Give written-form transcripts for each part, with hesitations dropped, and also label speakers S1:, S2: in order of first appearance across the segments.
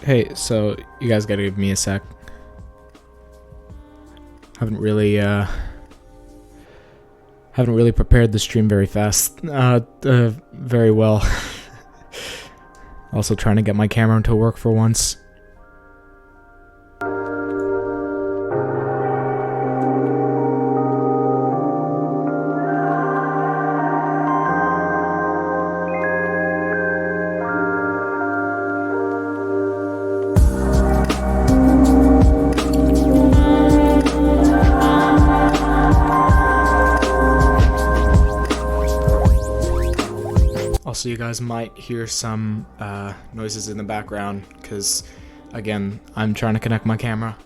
S1: Hey, so you guys gotta give me a sec. Haven't really prepared the stream very fast. Very well. Also trying to get my camera to work for once. Also, you guys might hear some noises in the background because, again, I'm trying to connect my camera.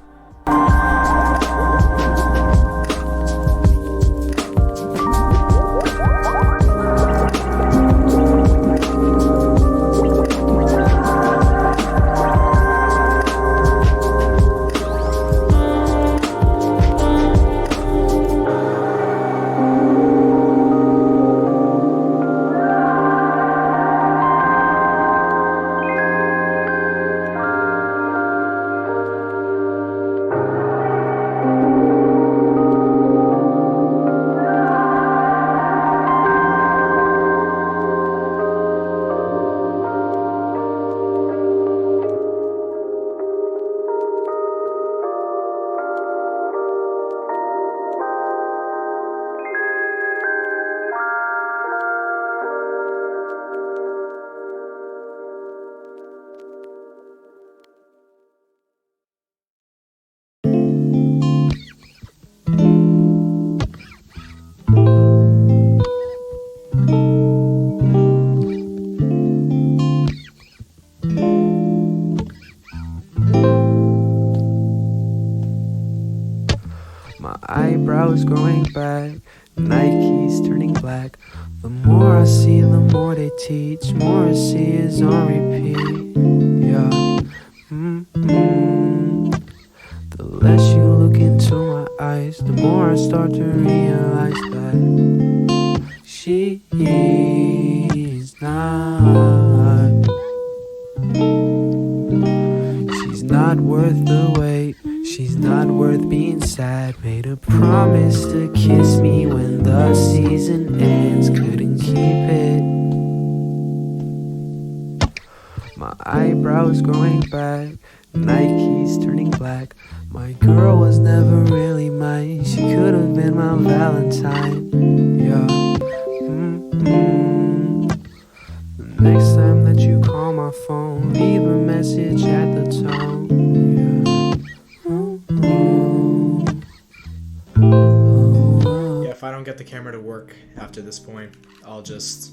S2: My eyebrows growing back, Nike's turning black. The more I see, the more they teach. More I see is on repeat. Yeah. The less you look into my eyes, the more I start to realize that she's not worth the wait. She's not worth being sad. Made a promise to kiss me when the season ends. Couldn't keep it. My eyebrows growing back, Nike's turning black. My girl was never really mine. She could have been my Valentine. Yeah. The next time that you call my phone, leave a message at the tone.
S1: Yeah, if I don't get the camera to work after this point, I'll just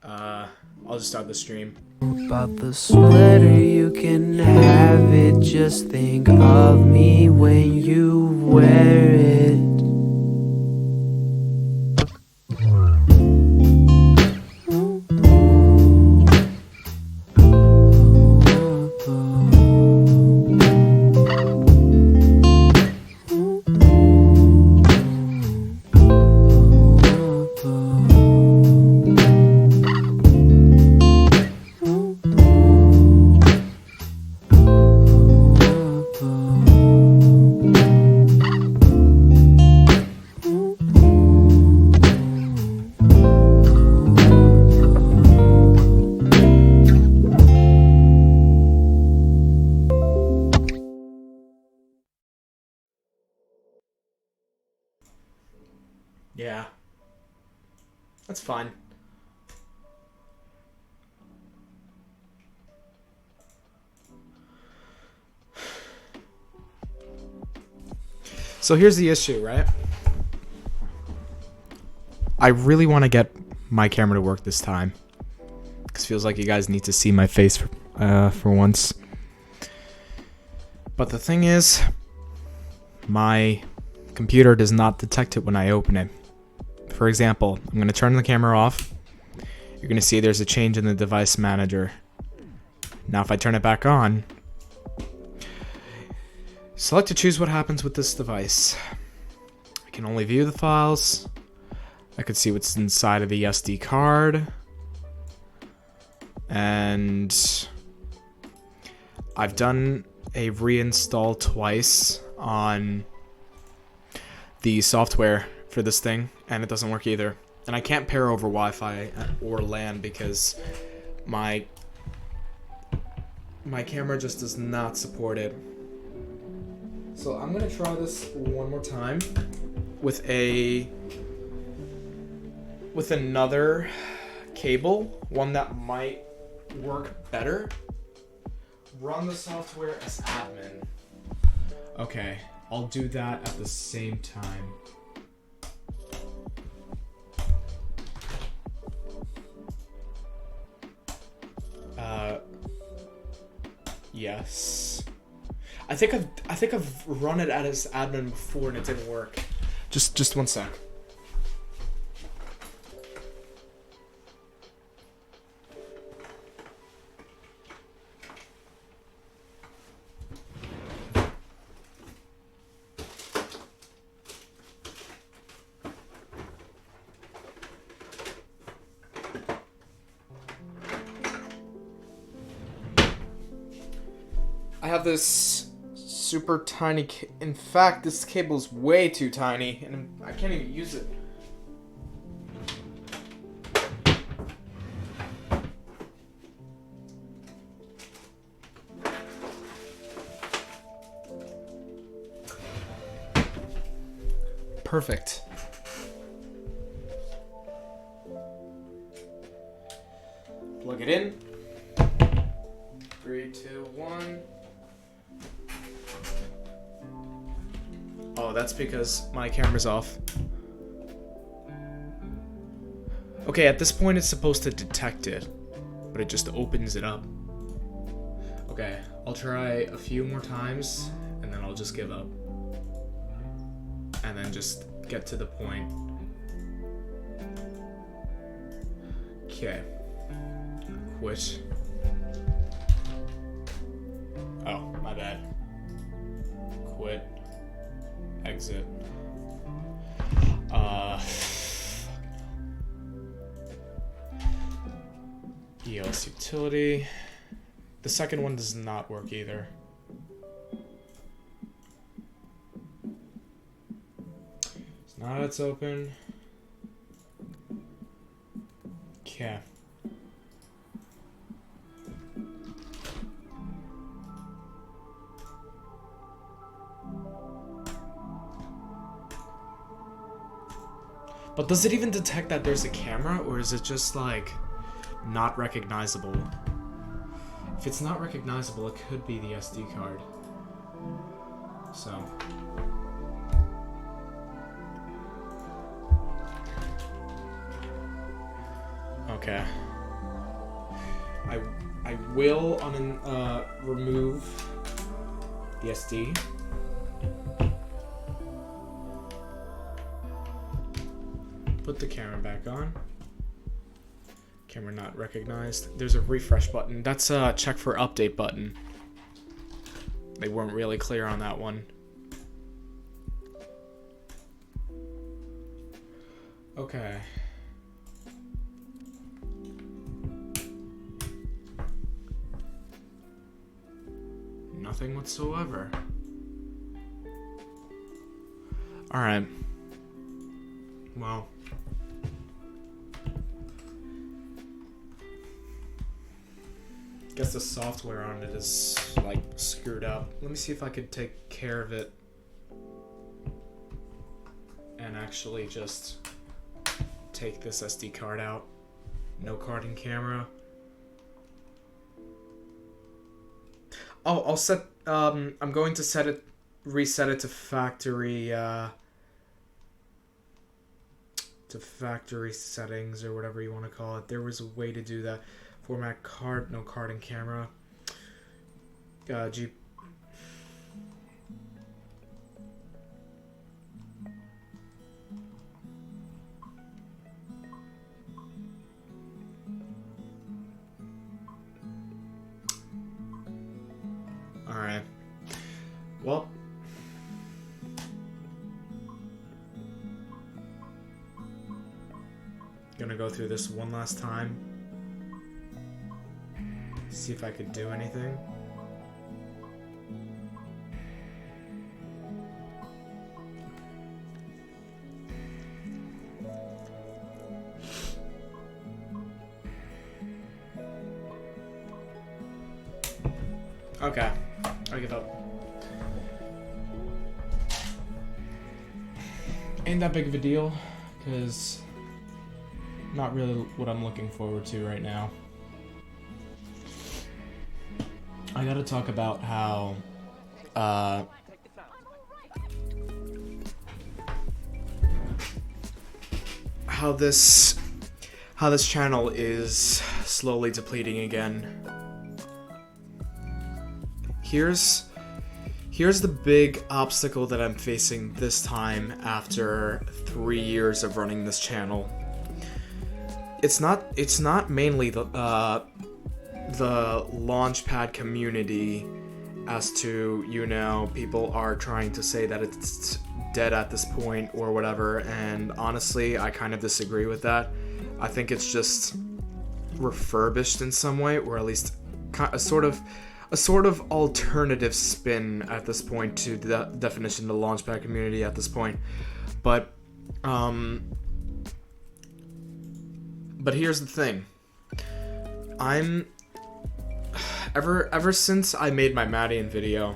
S1: start the stream.
S2: About the sweater, you can have it. Just think of me when you wear it.
S1: Yeah. That's fine. So here's the issue, right? I really want to get my camera to work this time. Because it feels like you guys need to see my face for once. But the thing is, my computer does not detect it when I open it. For example, I'm going to turn the camera off. You're going to see there's a change in the device manager. Now if I turn it back on, select to choose what happens with this device. I can only view the files. I could see what's inside of the SD card. And I've done a reinstall twice on the software for this thing, and it doesn't work either. And I can't pair over Wi-Fi or LAN because my camera just does not support it. So I'm gonna try this one more time with another cable, one that might work better. Run the software as admin. Okay, I'll do that at the same time. Yes. I think I've run it as admin before and it didn't work. Just one sec. I have this super tiny in fact, this cable's way too tiny and I can't even use it. Perfect. Plug it in. 3, 2, 1. Oh, that's because my camera's off. Okay, at this point it's supposed to detect it, but it just opens it up. Okay, I'll try a few more times, and then I'll just give up. And then just get to the point. Okay. Quit. Oh, my bad. Quit. Exit. EOS utility. The second one does not work either. So now it's open. Okay. But does it even detect that there's a camera, or is it just like not recognizable? If it's not recognizable, it could be the SD card. So. Okay. I will remove the SD. Put the camera back on. Camera not recognized. There's a refresh button. That's a check for update button. They weren't really clear on that one. Okay. Nothing whatsoever. Alright. Well. Guess the software on it is like screwed up. Let me see if I could take care of it and actually just take this SD card out. No card and camera. Oh, I'll set, I'm going to reset it to factory settings, or whatever you want to call it. There was a way to do that. Format card, no card and camera. Alright. Well. Gonna go through this one last time. See if I could do anything. Okay, I give up. Ain't that big of a deal, because not really what I'm looking forward to right now. I gotta talk about how this channel is slowly depleting again. Here's the big obstacle that I'm facing this time after 3 years of running this channel. It's not mainly the Launchpad community, as to, you know, people are trying to say that it's dead at this point or whatever, and honestly, I kind of disagree with that. I think it's just refurbished in some way, or at least a sort of alternative spin at this point to the definition of the Launchpad community at this point. But here's the thing. Ever since I made my Madian video,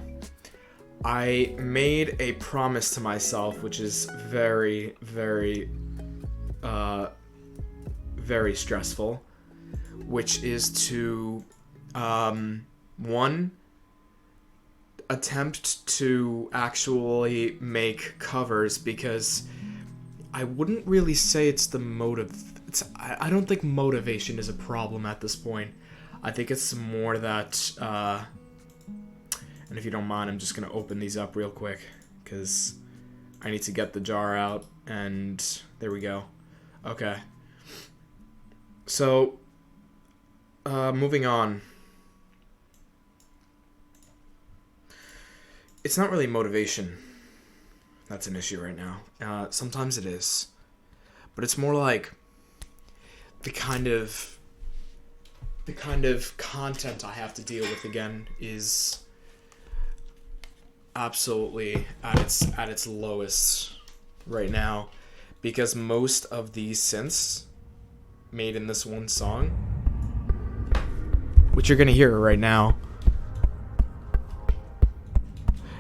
S1: I made a promise to myself, which is very, very, very stressful, which is to, one, attempt to actually make covers, because I wouldn't really say it's the motive. I don't think motivation is a problem at this point. I think it's more that, and if you don't mind, I'm just going to open these up real quick, because I need to get the jar out, and there we go. Okay. So, moving on. It's not really motivation that's an issue right now. Sometimes it is. But it's more like the kind of content I have to deal with again is absolutely at its lowest right now, because most of these synths made in this one song, which you're gonna hear right now,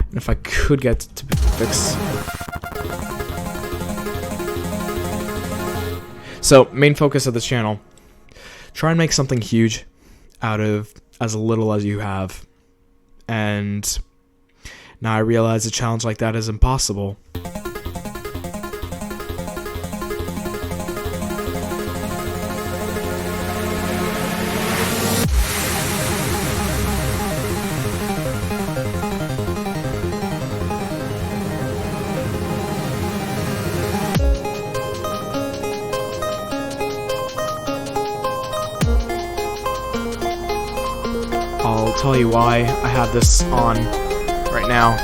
S1: and if I could get to fix. So, main focus of this channel, try and make something huge out of as little as you have. And now I realize a challenge like that is impossible. I'll tell you why I have this on right now.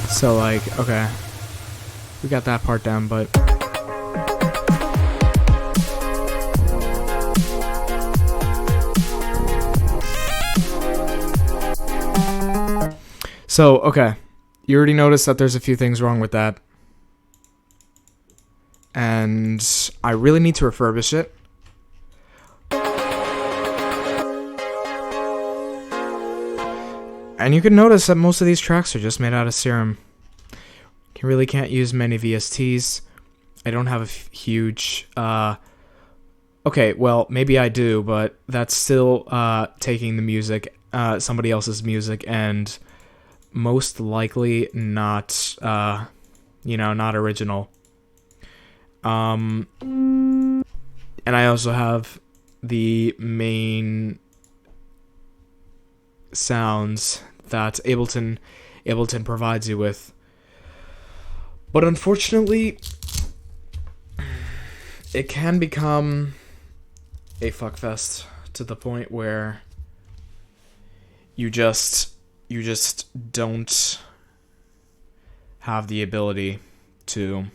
S1: So, like, okay, we got that part down, but So, okay. You already noticed that there's a few things wrong with that. And I really need to refurbish it. And you can notice that most of these tracks are just made out of serum. You really can't use many VSTs. I don't have a huge... okay, well, maybe I do, but that's still taking the music, somebody else's music, and most likely not, not original. And I also have the main sounds that Ableton provides you with. But unfortunately, it can become a fuckfest to the point where you just don't have the ability to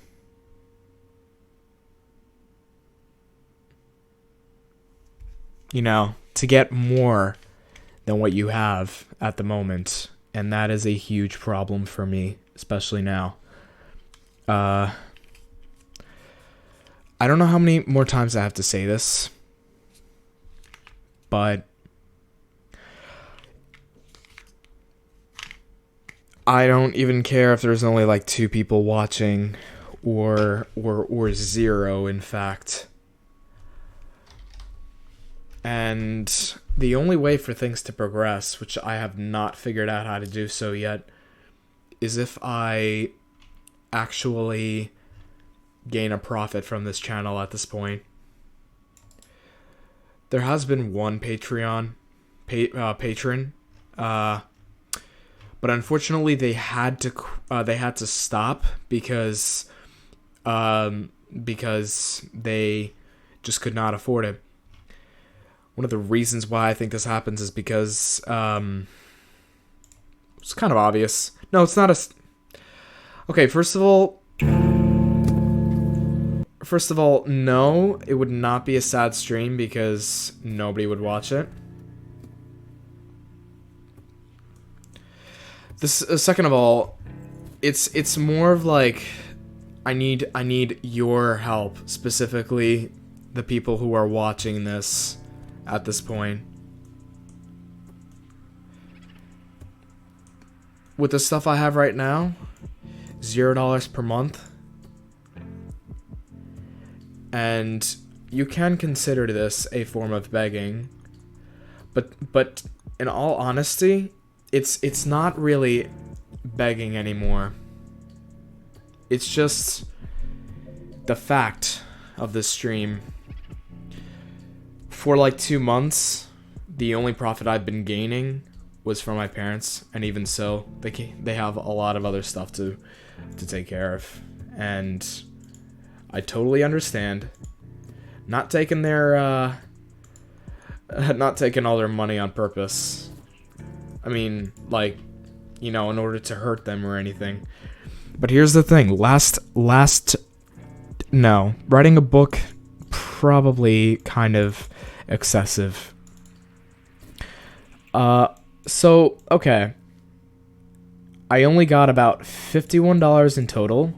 S1: to get more than what you have at the moment, and that is a huge problem for me, especially now. I don't know how many more times I have to say this, but I don't even care if there's only like 2 people watching or 0, in fact. And the only way for things to progress, which I have not figured out how to do so yet, is if I actually gain a profit from this channel at this point. There has been one patron, but unfortunately they had to stop because they just could not afford it. One of the reasons why I think this happens is because it's kind of obvious. No, it's not okay, first of all, no, it would not be a sad stream because nobody would watch it. Second of all, it's more of like I need your help, specifically the people who are watching this at this point. With the stuff I have right now, $0 per month. And you can consider this a form of begging. But in all honesty, it's not really begging anymore. It's just the fact of the stream. For like 2 months, the only profit I've been gaining was from my parents, and even so, they have a lot of other stuff to take care of, and I totally understand. Not taking all their money on purpose. I mean, like, in order to hurt them or anything. But here's the thing: writing a book, probably kind of excessive. So, okay. I only got about $51 in total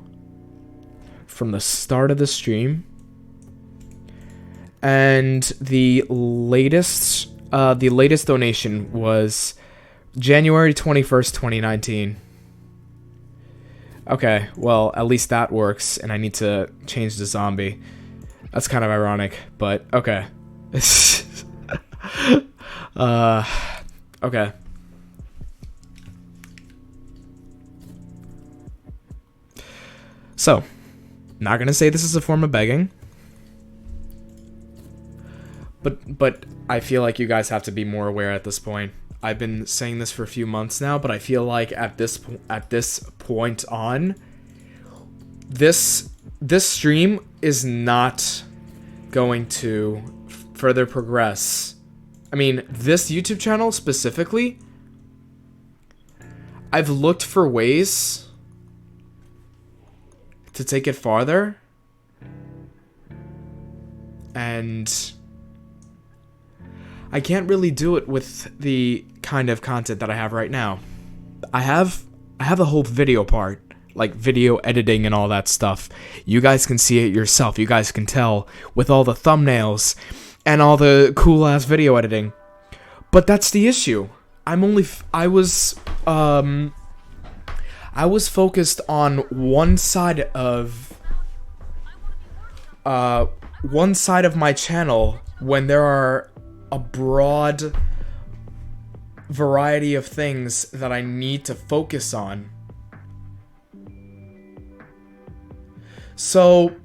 S1: from the start of the stream. And the latest donation was January 21st, 2019. Okay, well, at least that works, and I need to change the zombie. That's kind of ironic, but okay. Okay. So, not gonna say this is a form of begging, but I feel like you guys have to be more aware at this point. I've been saying this for a few months now, but I feel like at this point on, this stream is not going to further progress. I mean, this YouTube channel specifically, I've looked for ways to take it farther, and I can't really do it with the kind of content that I have right now. I have the whole video part, like video editing and all that stuff. You guys can see it yourself. You guys can tell with all the thumbnails and all the cool ass video editing. But that's the issue. I was focused on one side of my channel when there are a broad variety of things that I need to focus on. So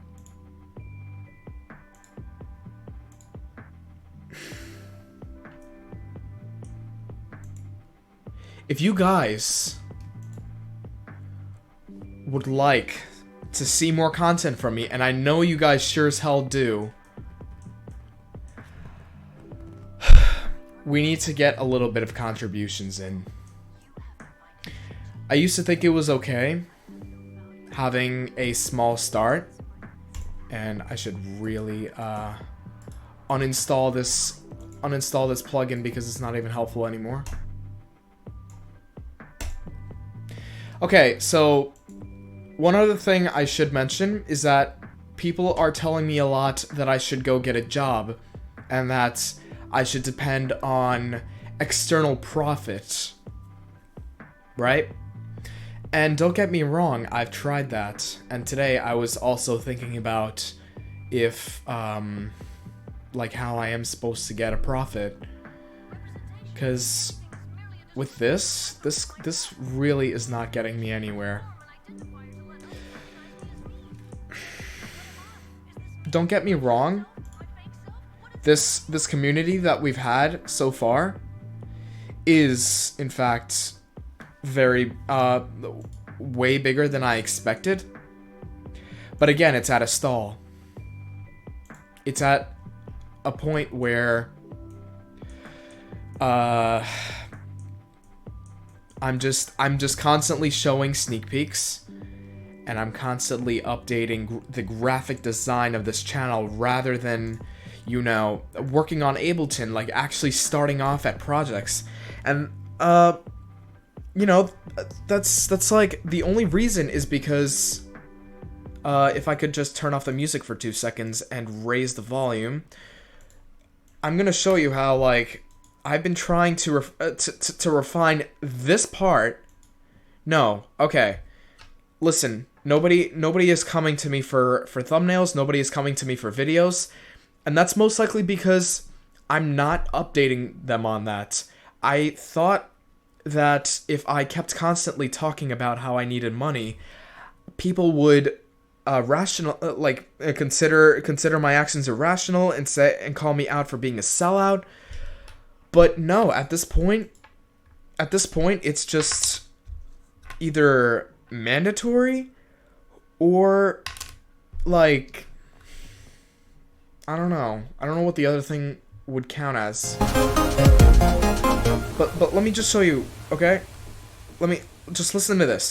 S1: if you guys would like to see more content from me, and I know you guys sure as hell do, we need to get a little bit of contributions in. I used to think it was okay having a small start, and I should really uninstall this plugin because it's not even helpful anymore. Okay, so one other thing I should mention is that people are telling me a lot that I should go get a job, and that I should depend on external profit, right? And don't get me wrong, I've tried that, and today I was also thinking about if, like how I am supposed to get a profit, because with this really is not getting me anywhere. Don't get me wrong, this community that we've had so far is, in fact, very, way bigger than I expected. But again, it's at a stall. It's at a point where, I'm just constantly showing sneak peeks, and I'm constantly updating the graphic design of this channel rather than, you know, working on Ableton, like actually starting off at projects. And, you know, that's like, the only reason is because, if I could just turn off the music for 2 seconds and raise the volume, I'm gonna show you how, like, I've been trying to refine this part. No, okay. Listen, nobody is coming to me for thumbnails, nobody is coming to me for videos, and that's most likely because I'm not updating them on that. I thought that if I kept constantly talking about how I needed money, people would consider my actions irrational and call me out for being a sellout. But no, at this point, it's just either mandatory or, like, I don't know what the other thing would count as. But let me just show you, okay? Let me just listen to this.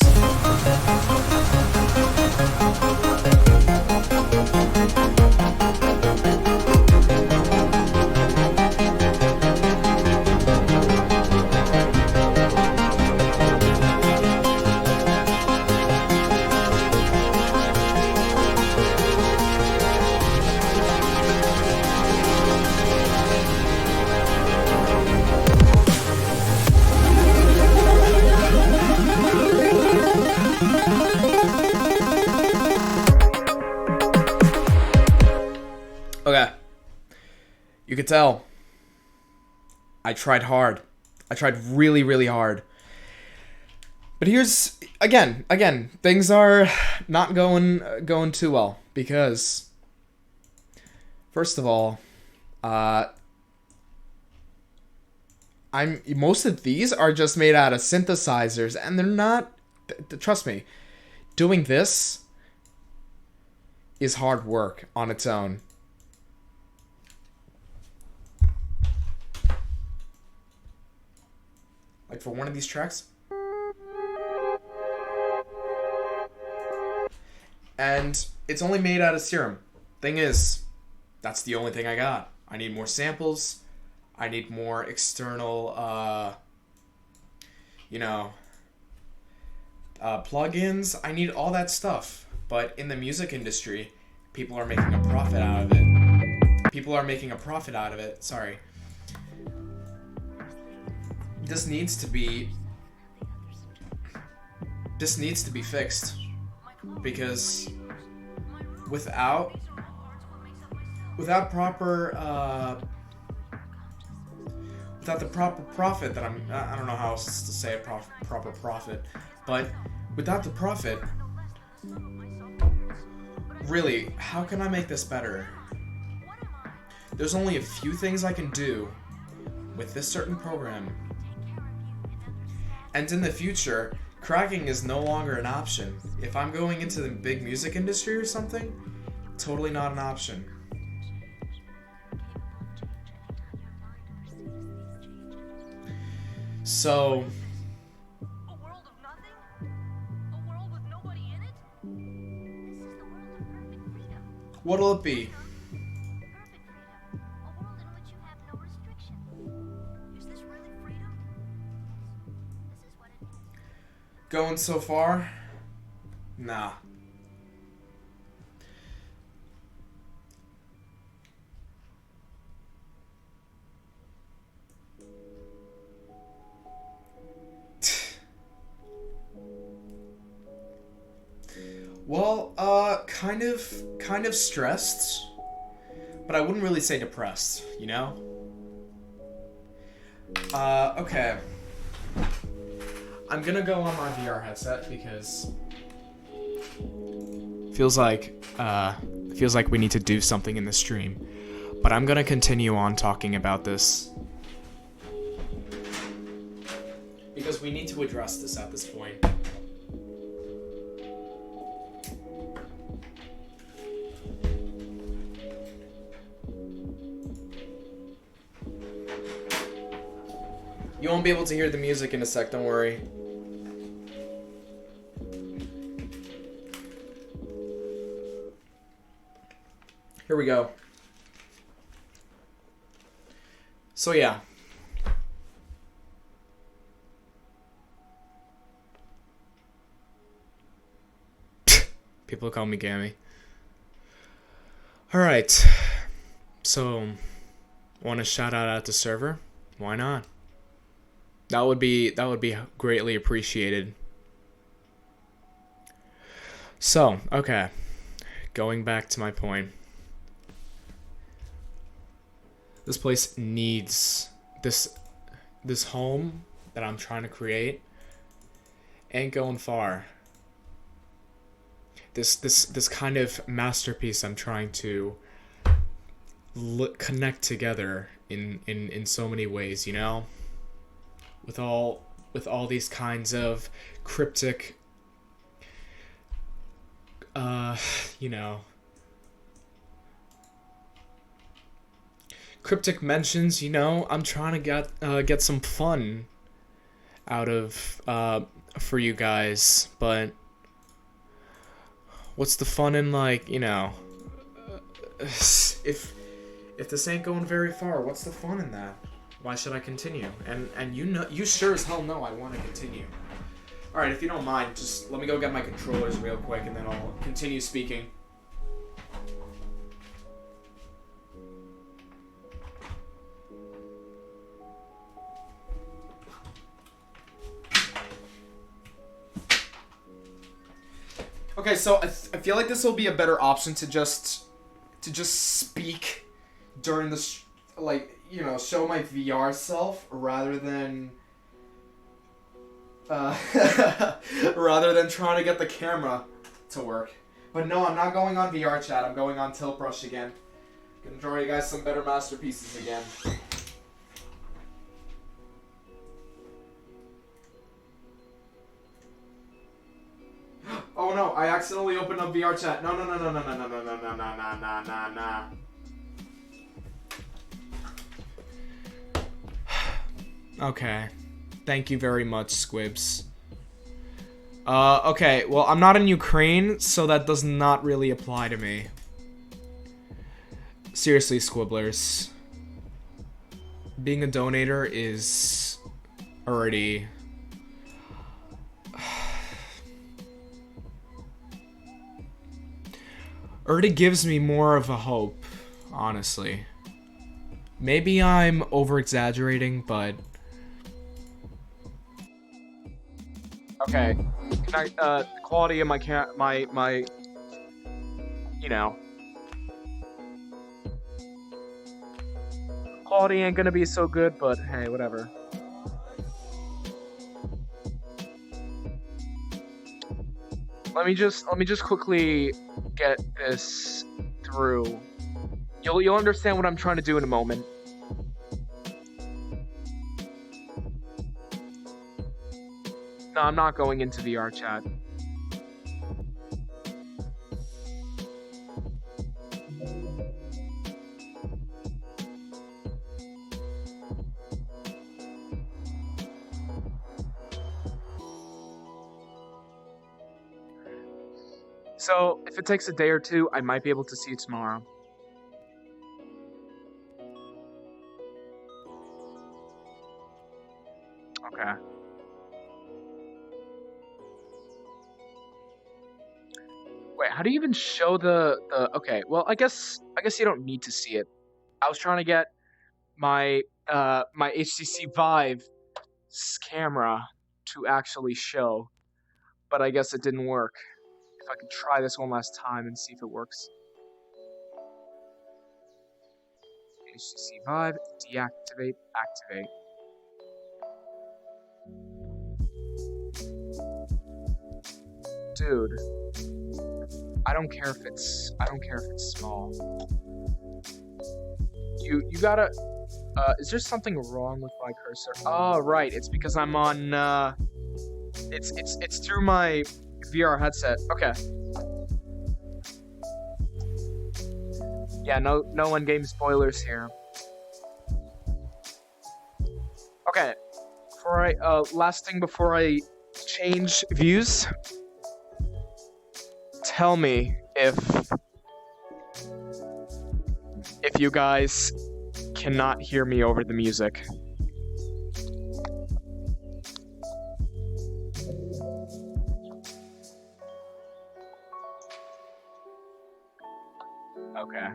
S1: Okay. You could tell. I tried hard. I tried really, really hard. But here's, again, things are not going too well because, first of all, most of these are just made out of synthesizers, and they're not, trust me, doing this is hard work on its own. Like for one of these tracks. And it's only made out of Serum. Thing is, that's the only thing I got. I need more samples. I need more external, you know, plugins. I need all that stuff. But in the music industry, people are making a profit out of it. People are making a profit out of it. Sorry. This needs to be fixed, because without the proper profit that I don't know how else to say proper profit, but without the profit, really, how can I make this better? There's only a few things I can do with this certain program. And in the future, cracking is no longer an option. If I'm going into the big music industry or something, totally not an option. So,
S3: A world of nothing? A world with nobody in it? This is the world of perfect freedom.
S1: what'll it be?
S3: Perfect freedom. A world in which you have no restriction. Is this really freedom? This is what it is.
S1: Going so far? Nah. Well, kind of stressed, but I wouldn't really say depressed, you know? Okay. I'm gonna go on my VR headset because feels like we need to do something in the stream. But I'm gonna continue on talking about this because we need to address this at this point. You won't be able to hear the music in a sec, don't worry. Here we go. So yeah. People call me Gammy. Alright. So, want to shout out the server? Why not? That would be greatly appreciated. So, okay. Going back to my point. This place needs this home that I'm trying to create ain't going far. This kind of masterpiece I'm trying to connect together in so many ways, you know? With all these kinds of cryptic cryptic mentions, you know, I'm trying to get some fun out of for you guys, but what's the fun in, like, you know, if this ain't going very far, what's the fun in that? Why should I continue? And you know, you sure as hell know I want to continue. All right, if you don't mind, just let me go get my controllers real quick, and then I'll continue speaking. Okay, so I feel like this will be a better option to just speak during the like, you know, show my VR self rather than rather than trying to get the camera to work. But no, I'm not going on VR chat. I'm going on Tilt Brush again. Gonna draw you guys some better masterpieces again. Oh no, I accidentally opened up VR chat. No. Okay. Thank you very much, Squibs. Okay, well, I'm not in Ukraine, so that does not really apply to me. Seriously, Squibblers. Being a donator is already... already gives me more of a hope, honestly. Maybe I'm over-exaggerating, but... Okay. Can I, the quality of my you know... Quality ain't gonna be so good, but hey, whatever. Let me just quickly get this through. You'll understand what I'm trying to do in a moment. No, I'm not going into VR chat. So, if it takes a day or two, I might be able to see you tomorrow. Okay. Wait, how do you even show the okay, well, I guess you don't need to see it. I was trying to get my my HTC Vive camera to actually show, but I guess it didn't work. If I could try this one last time and see if it works. HTC Vive, deactivate, activate. Dude, I don't care if it's small. You gotta is there something wrong with my cursor? Oh, right, it's because I'm on it's through my VR headset. Okay. Yeah, no in-game spoilers here. Okay. Last thing before I change views. Tell me if you guys cannot hear me over the music. Okay.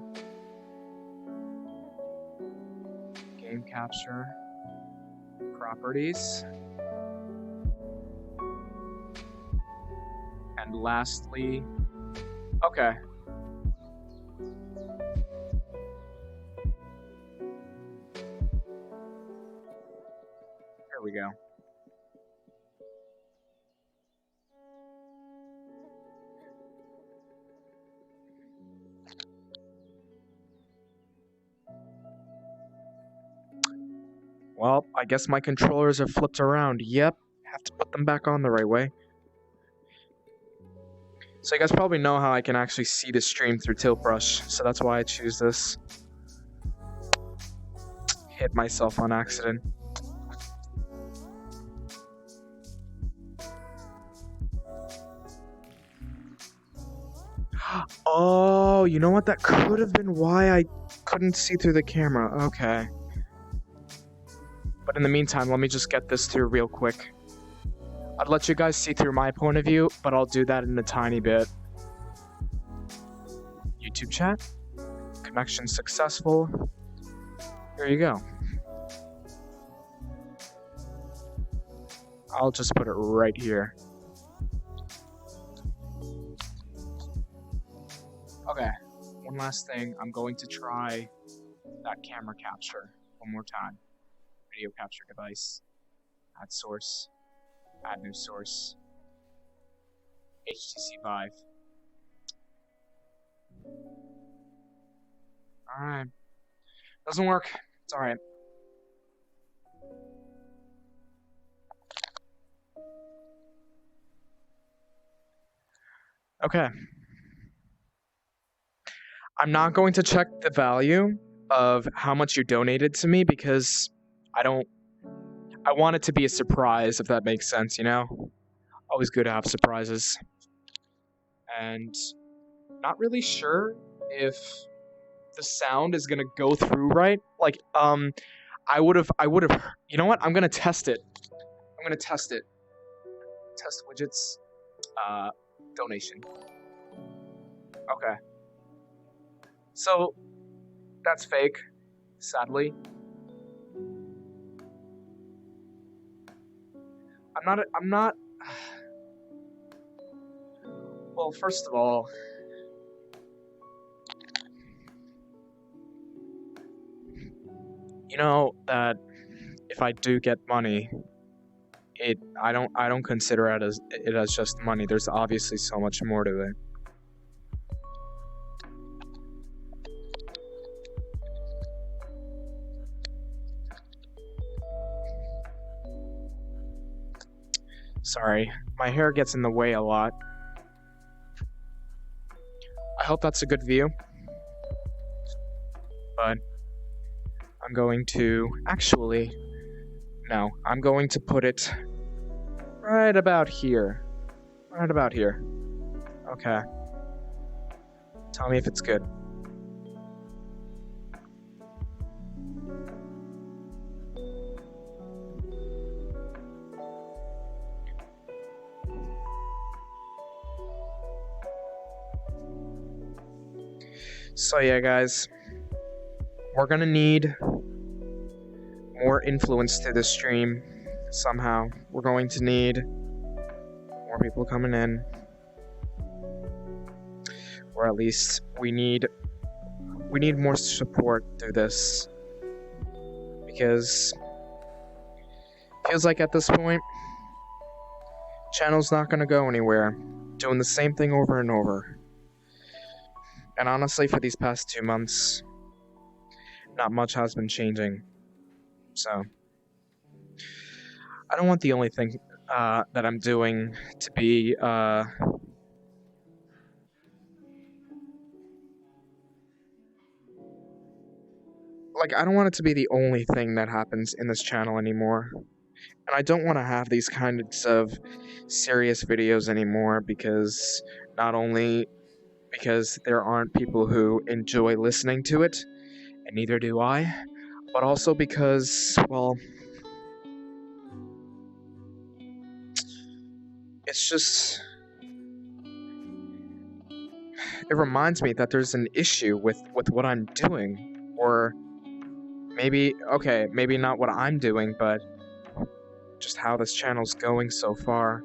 S1: Game capture. Properties. And lastly... Okay. Here we go. Well, I guess my controllers are flipped around. Yep, have to put them back on the right way. So you guys probably know how I can actually see the stream through Tilt Brush, so that's why I choose this. Hit myself on accident. Oh, you know what? That could have been why I couldn't see through the camera. Okay. But in the meantime, let me just get this through real quick. I'd let you guys see through my point of view, but I'll do that in a tiny bit. YouTube chat. Connection successful. Here you go. I'll just put it right here. Okay, one last thing. I'm going to try that camera capture one more time. Video capture device. Add source. Add new source. HTC Vive. Alright. Doesn't work. It's alright. Okay. I'm not going to check the value of how much you donated to me because I want it to be a surprise, if that makes sense, you know? Always good to have surprises. And not really sure if the sound is gonna go through right. Like, I would have, you know what? I'm gonna test it. Test widgets, donation. Okay. So, that's fake, sadly. I'm not. Well, first of all, you know that if I do get money, I don't consider it as just money. There's obviously so much more to it. Sorry, my hair gets in the way a lot. I hope that's a good view. But I'm going to actually no, I'm going to put it right about here. Right about here. Okay. Tell me if it's good. So yeah, guys, we're gonna need more influence to this stream somehow. We're going to need more people coming in, or at least we need more support through this, because it feels like at this point, channel's not gonna go anywhere, doing the same thing over and over. And honestly, for these past 2 months, not much has been changing. So, I don't want the only thing that I'm doing to be like, I don't want it to be the only thing that happens in this channel anymore. And I don't want to have these kinds of serious videos anymore, because not only because there aren't people who enjoy listening to it, and neither do I, but also because, well, it's just, it reminds me that there's an issue with what I'm doing, or maybe, okay, maybe not what I'm doing, but just how this channel's going so far.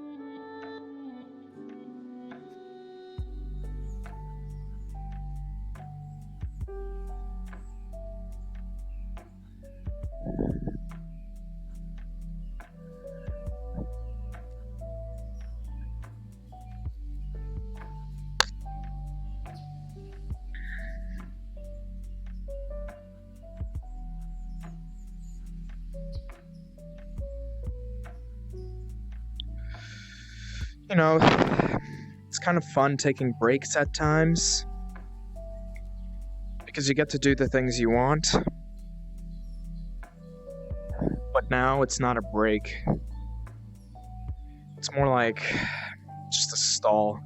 S1: You know, it's kind of fun taking breaks at times, because you get to do the things you want. But now it's not a break. It's more like just a stall.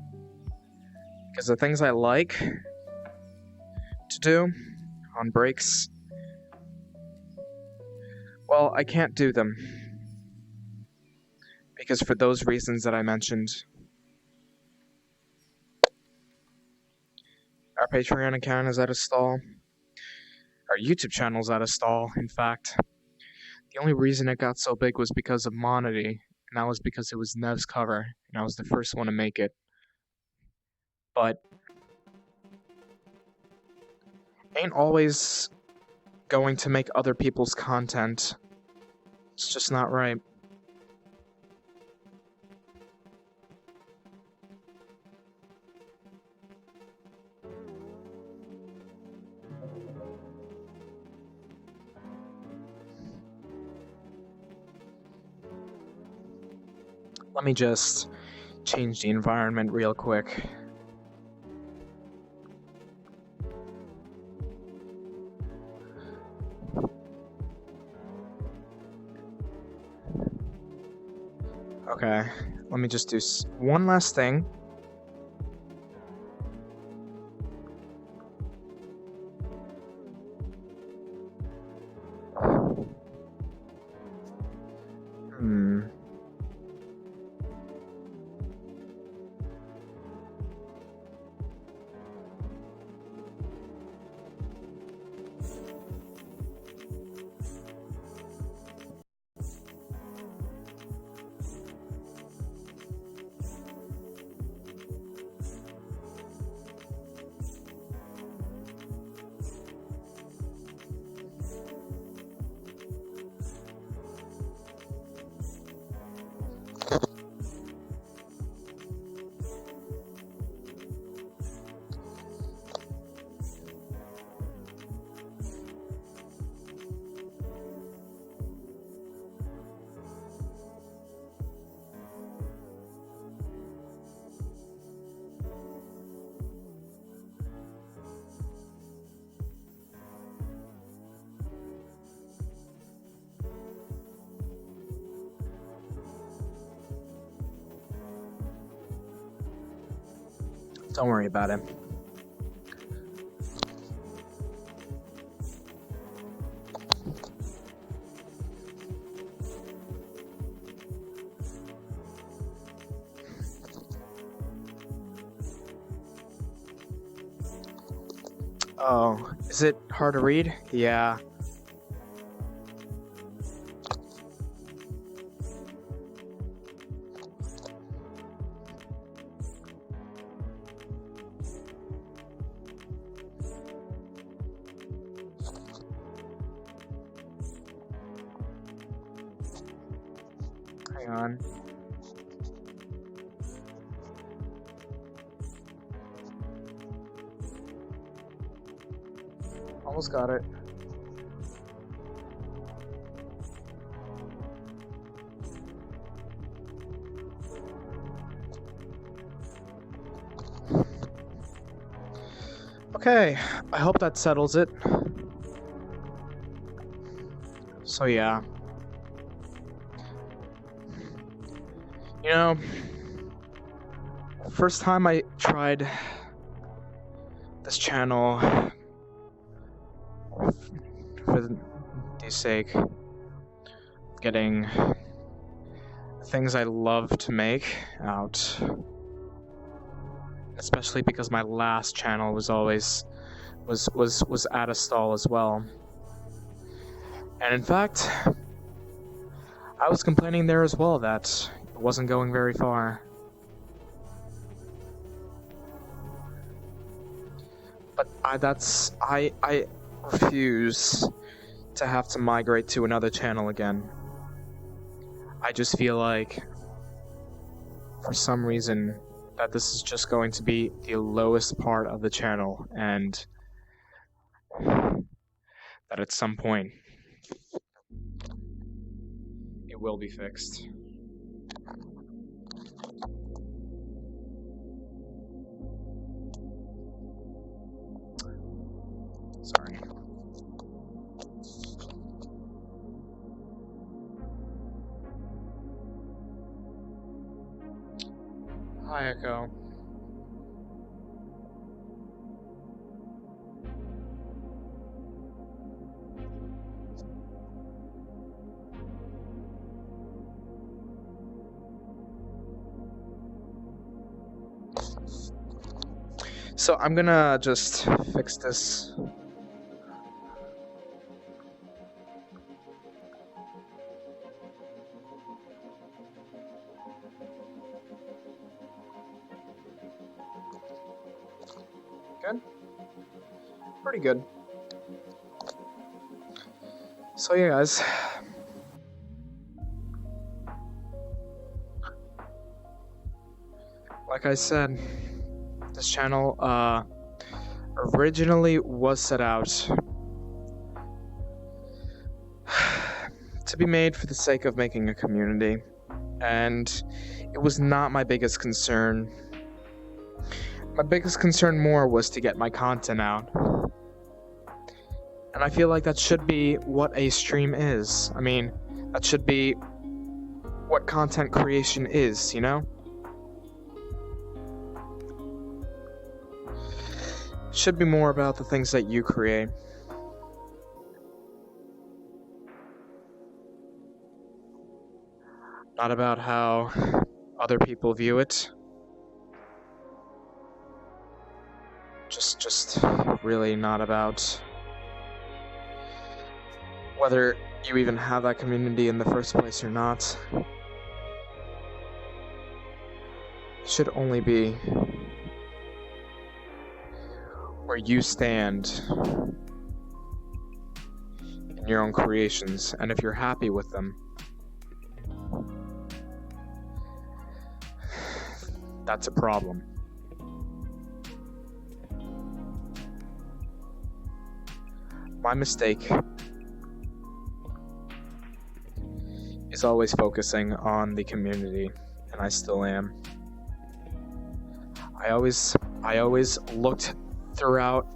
S1: Because the things I like to do on breaks, well, I can't do them. Because for those reasons that I mentioned. Our Patreon account is at a stall. Our YouTube channel's at a stall, in fact. The only reason it got so big was because of Monity, and that was because it was Nev's cover, and I was the first one to make it. But ain't always going to make other people's content. It's just not right. Let me just change the environment real quick. Okay, let me just do one last thing.
S4: Don't worry about it. Oh, is it hard to read? Yeah. Hang on. Almost got it. Okay, I hope that settles it. So yeah. You know, first time I tried this channel for the sake of getting things I love to make out, especially because my last channel was always was at a stall as well. And in fact, I was complaining there as well that it wasn't going very far. But I refuse to have to migrate to another channel again. I just feel like, for some reason, that this is just going to be the lowest part of the channel, and that at some point it will be fixed. Sorry. Hi, Echo. So I'm gonna just fix this. Good? Pretty good. So yeah, guys. Like I said, this channel originally was set out to be made for the sake of making a community, and it was not my biggest concern. My biggest concern more was to get my content out. And I feel like that should be what a stream is. I mean, that should be what content creation is, you know? It should be more about the things that you create. Not about how other people view it. Just really not about whether you even have that community in the first place or not. It should only be where you stand in your own creations, and if you're happy with them, that's a problem. My mistake is always focusing on the community, and I still am. I always looked throughout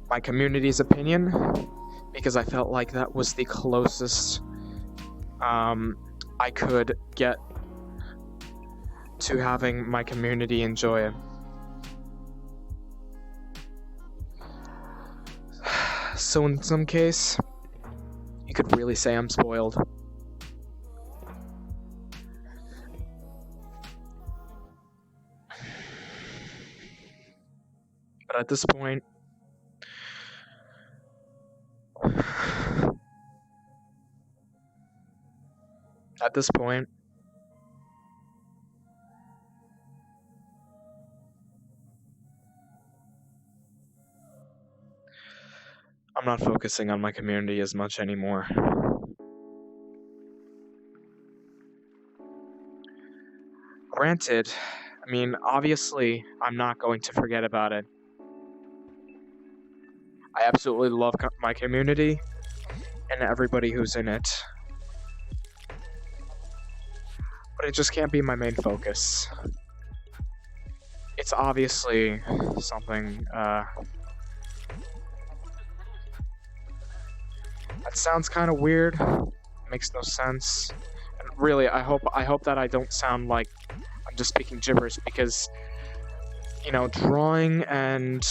S4: my community's opinion because I felt like that was the closest I could get to having my community enjoy it. So in some case, you could really say I'm spoiled. But at this point, I'm not focusing on my community as much anymore. Granted, I mean, obviously, I'm not going to forget about it. I absolutely love my community and everybody who's in it. But it just can't be my main focus. It's obviously something, that sounds kind of weird. Makes no sense. And really, I hope that I don't sound like I'm just speaking gibberish, because, you know, drawing and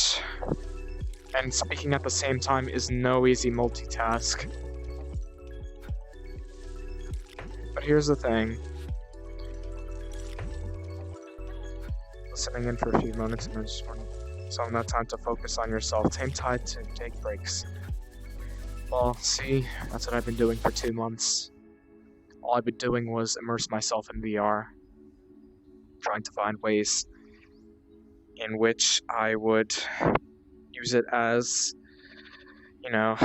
S4: speaking at the same time is no easy multitask. But here's the thing. Listening in for a few moments and just want some of that time to focus on yourself. Tame time to take breaks. Well, see, that's what I've been doing for 2 months. All I've been doing was immerse myself in VR, trying to find ways in which I would use it as, you know,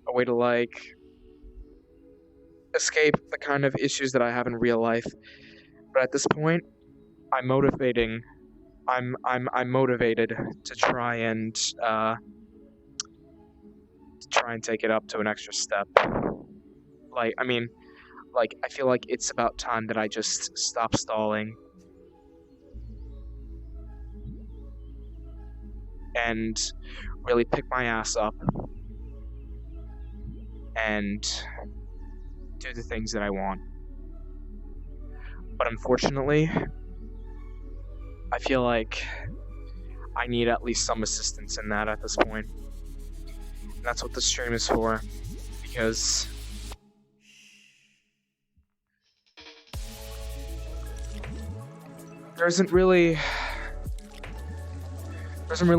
S4: a way to, like, escape the kind of issues that I have in real life. But at this point, I'm motivated to try and take it up to an extra step. I feel like it's about time that I just stop stalling and really pick my ass up and do the things that I want. But unfortunately, I feel like I need at least some assistance in that at this point. And that's what the stream is for, because there isn't really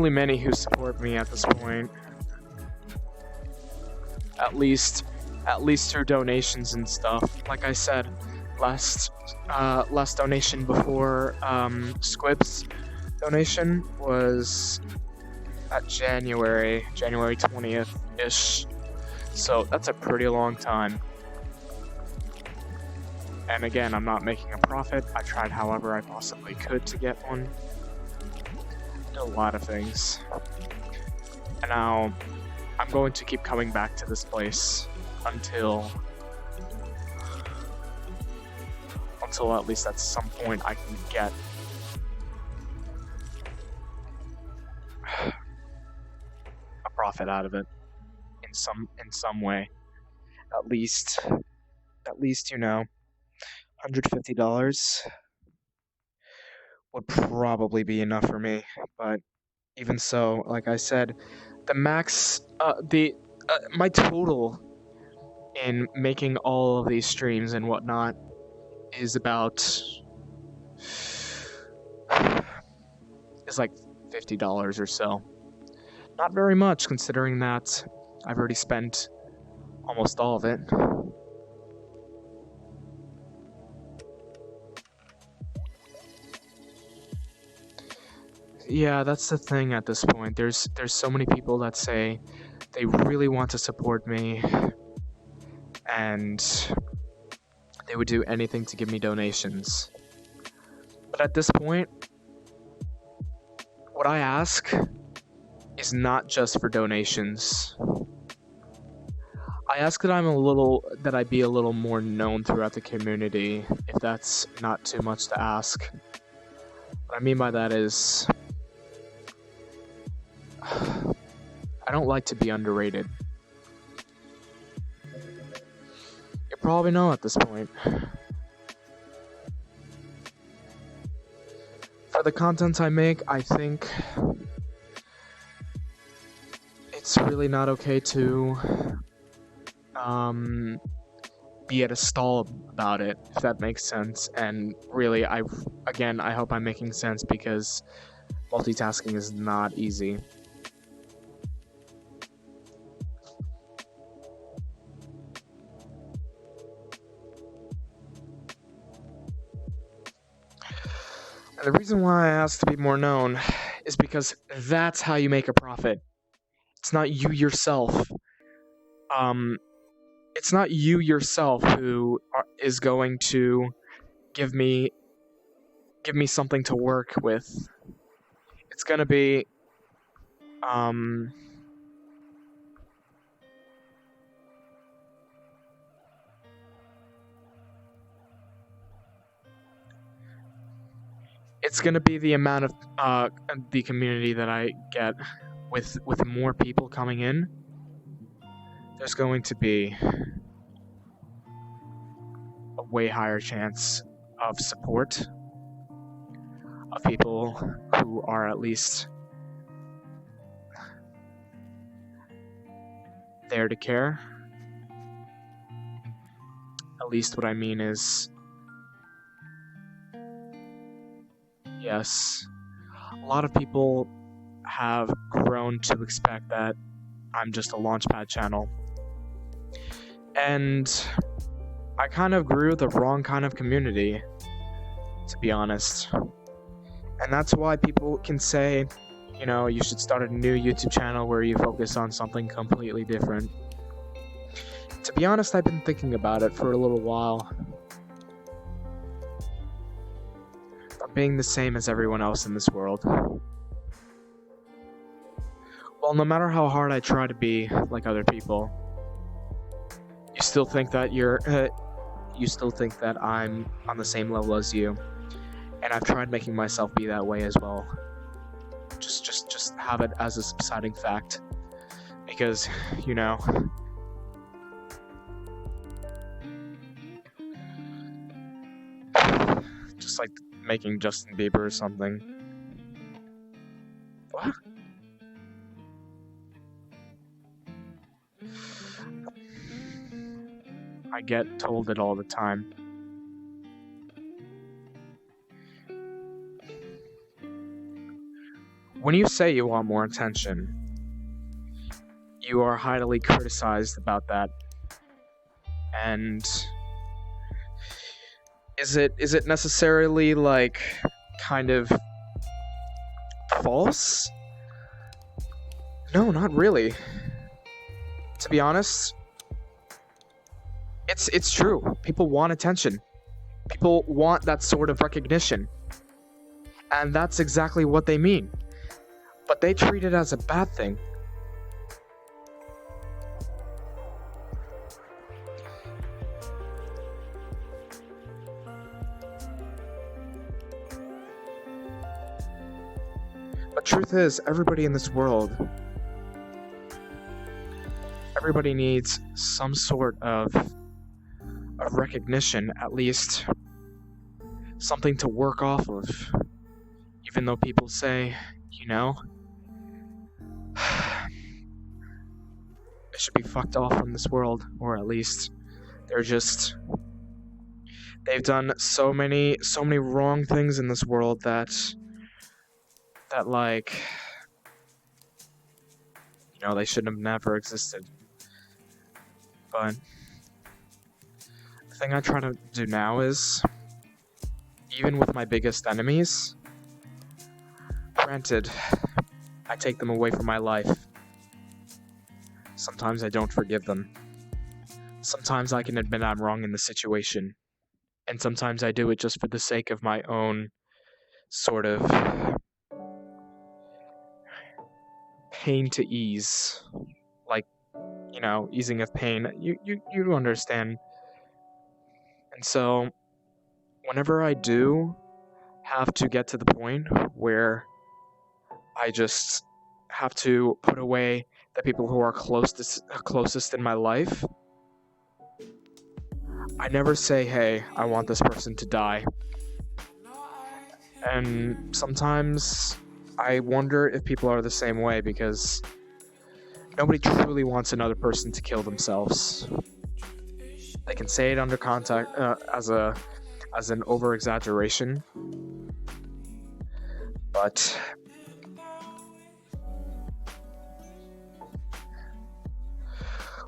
S4: many who support me at this point. At least through donations and stuff. Like I said, last donation before Squib's donation was at January 20th-ish. So that's a pretty long time. And again, I'm not making a profit. I tried however I possibly could to get one. Did a lot of things. And now I'm going to keep coming back to this place until at least at some point I can get a profit out of it in some way. At least, you know, $150 would probably be enough for me. But even so, like I said, the max, my total in making all of these streams and whatnot is like $50 or so. Not very much, considering that I've already spent almost all of it. Yeah, that's the thing at this point. There's so many people that say they really want to support me and they would do anything to give me donations. But at this point, what I ask is not just for donations. I ask that I be a little more known throughout the community, if that's not too much to ask. What I mean by that is, I don't like to be underrated. You probably know at this point. For the content I make, I think it's really not okay to be at a stall about it, if that makes sense. And really, I hope I'm making sense, because multitasking is not easy. And the reason why I asked to be more known is because that's how you make a profit. It's not you yourself. It's not you yourself who is going to give me something to work with. It's gonna be it's gonna be the amount of the community that I get with more people coming in. There's going to be a way higher chance of support of people who are at least there to care. At least what I mean is, yes, a lot of people have grown to expect that I'm just a Launchpad channel. And I kind of grew the wrong kind of community, to be honest. And that's why people can say, you know, you should start a new YouTube channel where you focus on something completely different. To be honest, I've been thinking about it for a little while. From being the same as everyone else in this world. Well, no matter how hard I try to be like other people, you still think that I'm on the same level as you. And I've tried making myself be that way as well. Just have it as a subsiding fact. Because, you know, just like making Justin Bieber or something. What? I get told it all the time. When you say you want more attention, you are highly criticized about that. And is it necessarily like kind of false? No, not really. To be honest, it's true. People want attention. People want that sort of recognition. And that's exactly what they mean. But they treat it as a bad thing. But truth is, everybody in this world, everybody needs some sort of recognition, at least something to work off of. Even though people say, you know, they should be fucked off from this world, or at least they've done so many wrong things in this world that like, you know, they should have never existed. But the thing I try to do now is, even with my biggest enemies, granted, I take them away from my life. Sometimes I don't forgive them. Sometimes I can admit I'm wrong in the situation. And sometimes I do it just for the sake of my own sort of pain to ease. Like, you know, easing of pain. You understand. And so, whenever I do have to get to the point where I just have to put away the people who are closest in my life, I never say, hey, I want this person to die. And sometimes I wonder if people are the same way, because nobody truly wants another person to kill themselves. They can say it under contact as an over exaggeration, but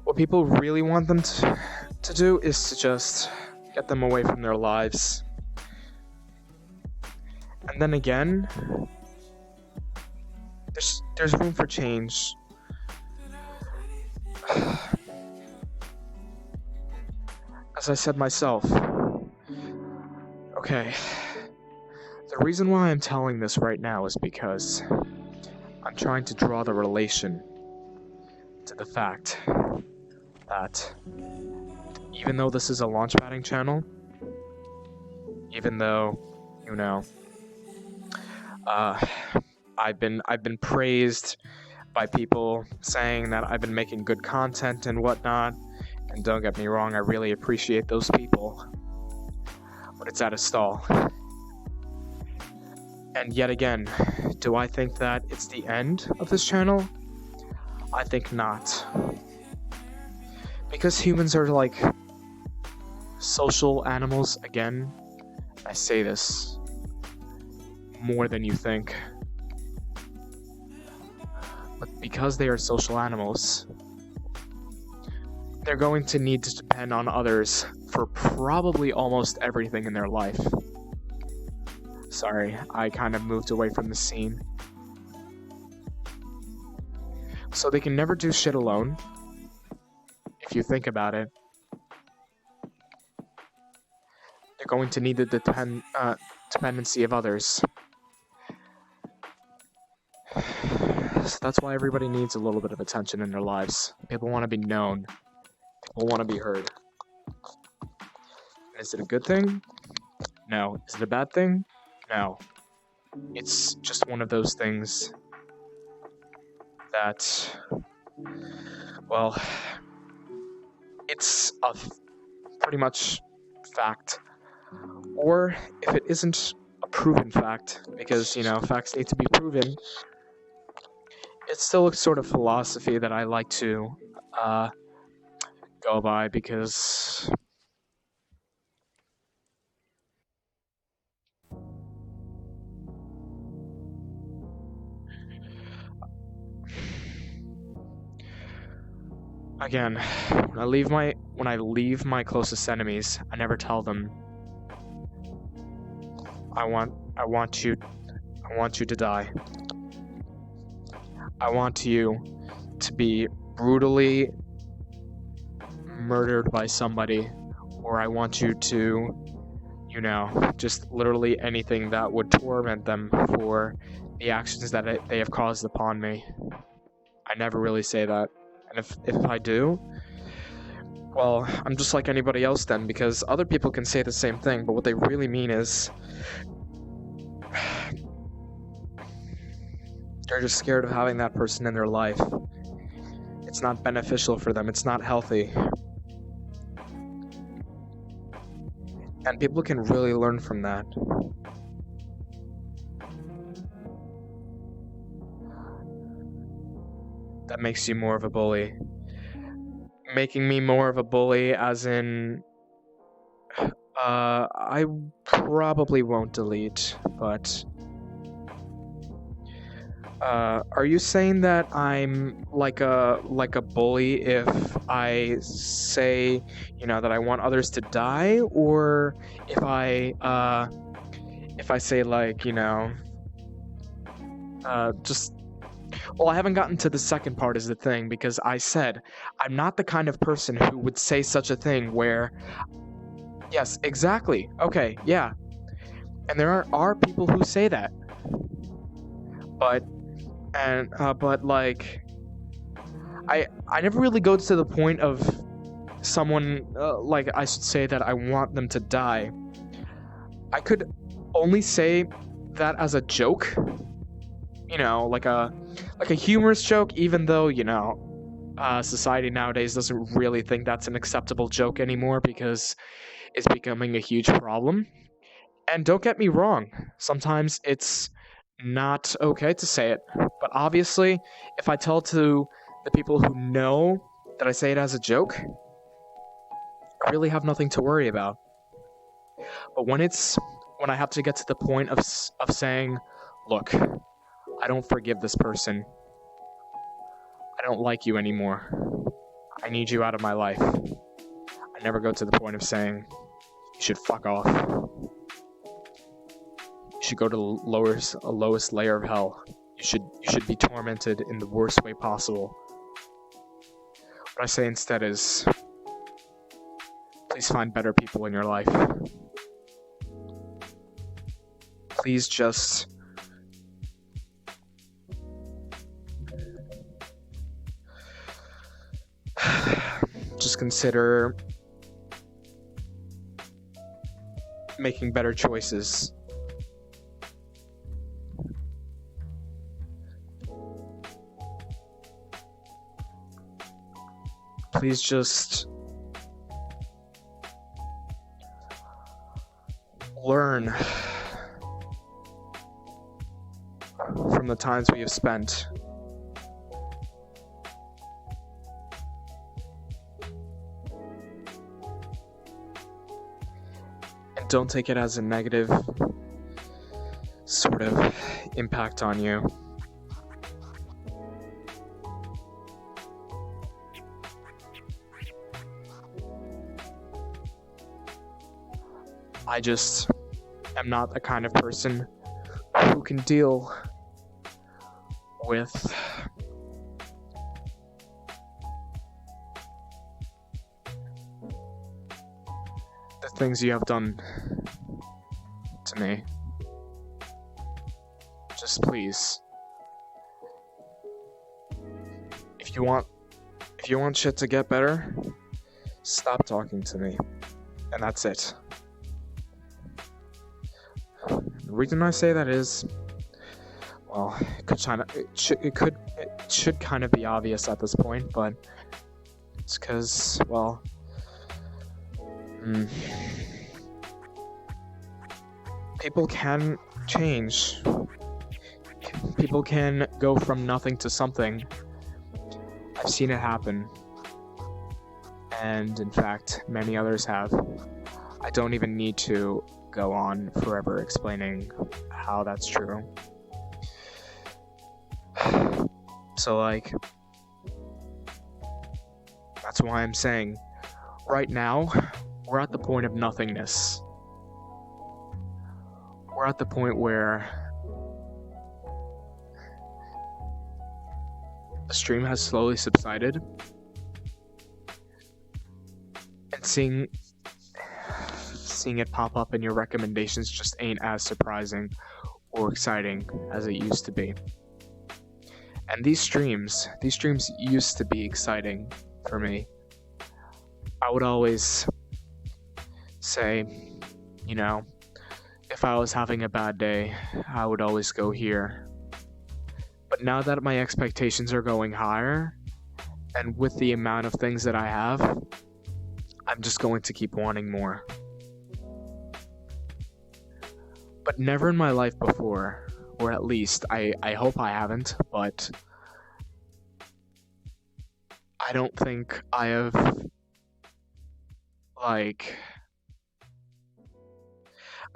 S4: what people really want them to do is to just get them away from their lives. And then again, there's room for change. As I said myself, okay, the reason why I'm telling this right now is because I'm trying to draw the relation to the fact that even though this is a launchpadding channel, even though, you know, I've been praised by people saying that I've been making good content and whatnot, and don't get me wrong, I really appreciate those people, but it's at a stall. And yet again, do I think that it's the end of this channel? I think not. Because humans are like social animals, again, I say this more than you think. But because they are social animals, they're going to need to depend on others for probably almost everything in their life. Sorry, I kind of moved away from the scene. So they can never do shit alone, if you think about it. They're going to need the dependency of others. So that's why everybody needs a little bit of attention in their lives. People want to be known. People want to be heard. And is it a good thing? No. Is it a bad thing? No. It's just one of those things that, well, it's a pretty much fact. Or if it isn't a proven fact, because, you know, facts need to be proven, it's still a sort of philosophy that I like to go by, because again, when I leave my closest enemies, I never tell them I want you to die. I want you to be brutally murdered by somebody, or I want you to, you know, just literally anything that would torment them for the actions that they have caused upon me. I never really say that. And if I do, well, I'm just like anybody else then, because other people can say the same thing, but what they really mean is they're just scared of having that person in their life. It's not beneficial for them. It's not healthy. And people can really learn from that. That makes you more of a bully. Making me more of a bully as in... I probably won't delete, but... are you saying that I'm like a bully if I say, you know, that I want others to die, or if I say, like, you know, just... Well, I haven't gotten to the second part is the thing, because I said I'm not the kind of person who would say such a thing where... Yes, exactly. Okay, yeah. And there are people who say that. But like, I never really go to the point of someone, like, I should say that I want them to die. I could only say that as a joke, you know, like a humorous joke, even though, you know, society nowadays doesn't really think that's an acceptable joke anymore, because it's becoming a huge problem. And don't get me wrong, sometimes it's not okay to say it, but obviously, if I tell to the people who know that I say it as a joke, I really have nothing to worry about. But when I have to get to the point of saying, look, I don't forgive this person. I don't like you anymore. I need you out of my life. I never go to the point of saying, you should fuck off. You should go to the lowest layer of hell. You should be tormented in the worst way possible. What I say instead is, please find better people in your life. Please just consider making better choices. Please just learn from the times we have spent. And don't take it as a negative sort of impact on you. I just am not the kind of person who can deal with the things you have done to me. Just please, if you want shit to get better, stop talking to me, and that's it. The reason I say that is, well, it should kind of be obvious at this point, but it's because, well, people can change. People can go from nothing to something. I've seen it happen, and in fact, many others have. I don't even need to go on forever explaining how that's true. So, like, that's why I'm saying, right now, we're at the point of nothingness. We're at the point where the stream has slowly subsided, and seeing it pop up in your recommendations just ain't as surprising or exciting as it used to be. And these streams used to be exciting for me. I would always say, you know, if I was having a bad day, I would always go here. But now that my expectations are going higher, and with the amount of things that I have, I'm just going to keep wanting more. But never in my life before, or at least I hope I haven't, but I don't think I have, I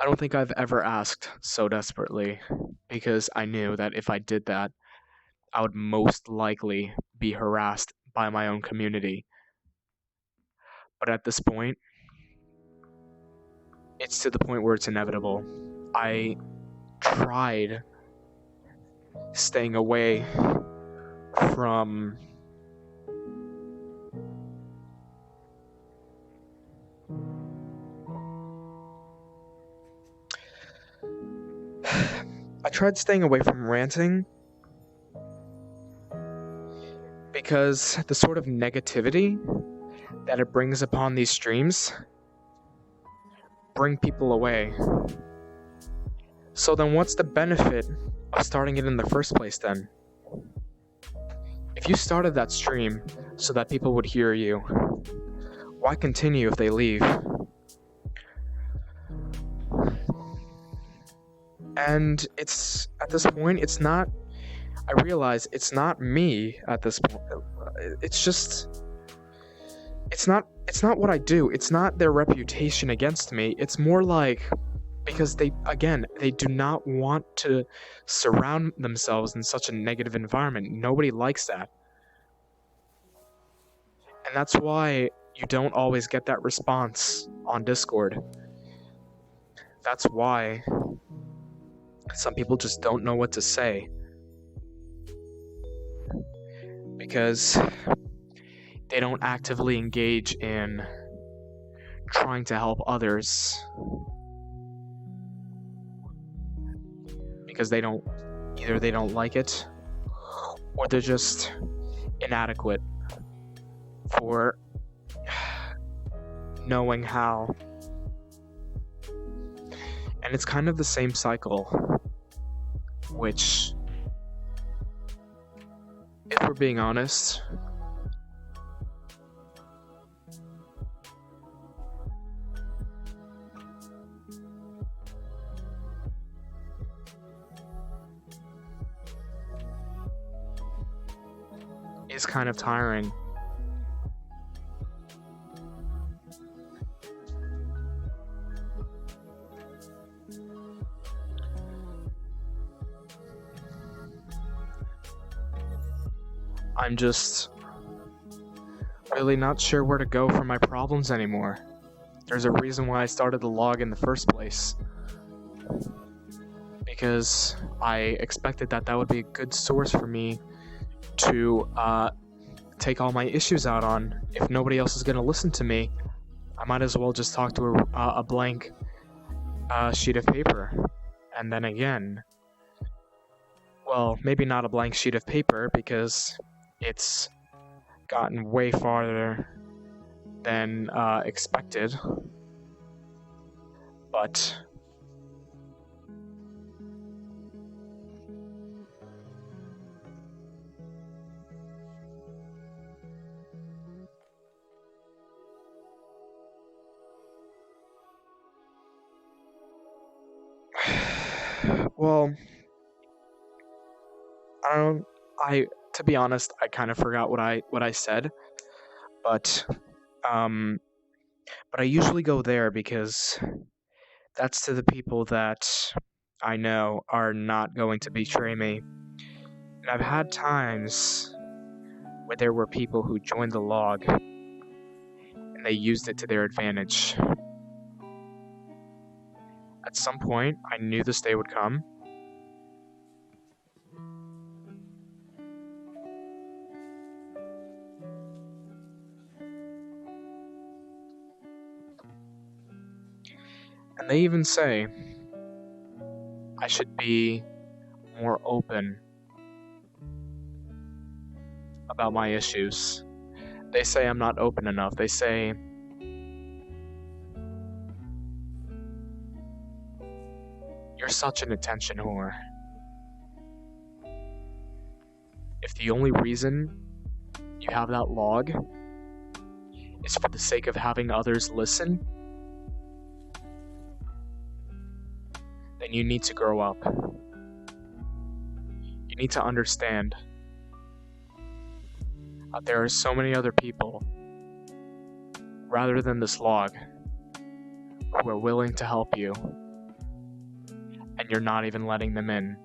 S4: don't think I've ever asked so desperately, because I knew that if I did that, I would most likely be harassed by my own community. But at this point, it's to the point where it's inevitable. I tried staying away from ranting because the sort of negativity that it brings upon these streams bring people away. So then what's the benefit of starting it in the first place then? If you started that stream so that people would hear you, why continue if they leave? And it's, at this point, I realize it's not me at this point. it's just, it's not what I do. It's not their reputation against me. It's more like, because they do not want to surround themselves in such a negative environment. Nobody likes that. And that's why you don't always get that response on Discord. That's why some people just don't know what to say. Because they don't actively engage in trying to help others. Because they don't like it, or they're just inadequate for knowing how. And it's kind of the same cycle, which, if we're being honest, is kind of tiring. I'm just really not sure where to go for my problems anymore. There's a reason why I started the log in the first place. Because I expected that would be a good source for me to take all my issues out on. If nobody else is going to listen to me, I might as well just talk to a blank sheet of paper. And then again, well, maybe not a blank sheet of paper, because it's gotten way farther than expected. But well, to be honest, I kind of forgot what I said, but I usually go there because that's to the people that I know are not going to betray me. And I've had times where there were people who joined the log and they used it to their advantage. At some point, I knew this day would come. And they even say I should be more open about my issues. They say I'm not open enough. They say you're such an attention whore. If the only reason you have that log is for the sake of having others listen, then you need to grow up. You need to understand that there are so many other people, rather than this log, who are willing to help you, and you're not even letting them in.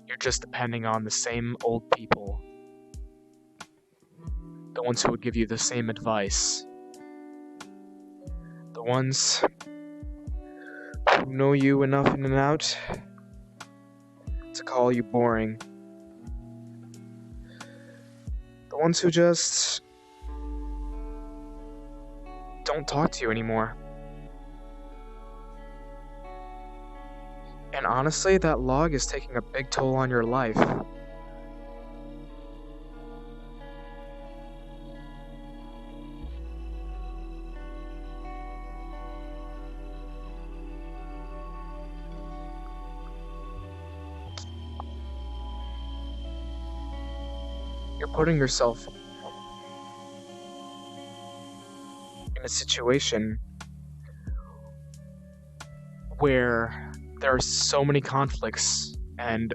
S4: You're just depending on the same old people, the ones who would give you the same advice, the ones who know you enough in and out to call you boring, the ones who just don't talk to you anymore. And honestly, that log is taking a big toll on your life. You're putting yourself in a situation where there are so many conflicts and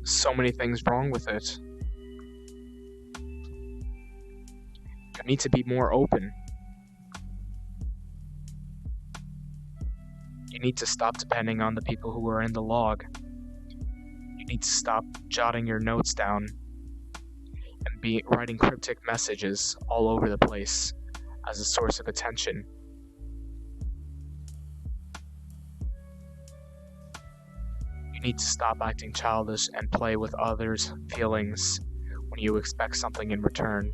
S4: so many things wrong with it. need to be more open. You need to stop depending on the people who are in the log. You need to stop jotting your notes down and be writing cryptic messages all over the place as a source of attention. You need to stop acting childish and play with others' feelings when you expect something in return.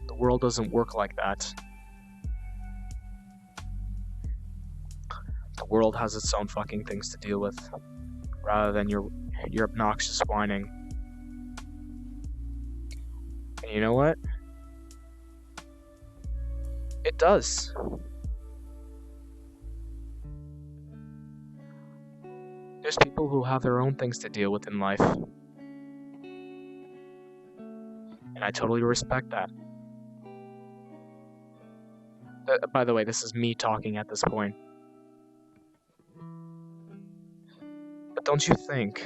S4: The world doesn't work like that. The world has its own fucking things to deal with, rather than your obnoxious whining. And you know what? It does. There's people who have their own things to deal with in life. And I totally respect that. By the way, this is me talking at this point. But don't you think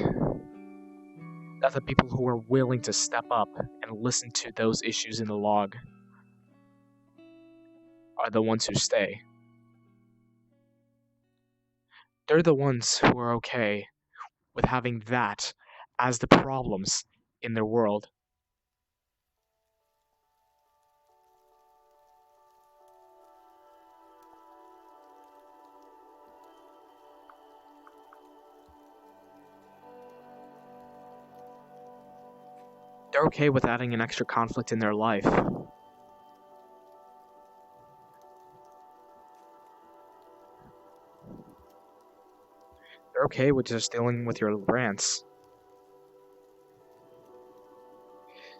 S4: that the people who are willing to step up and listen to those issues in the log are the ones who stay? They're the ones who are okay with having that as the problems in their world. They're okay with adding an extra conflict in their life. They're okay with just dealing with your rants.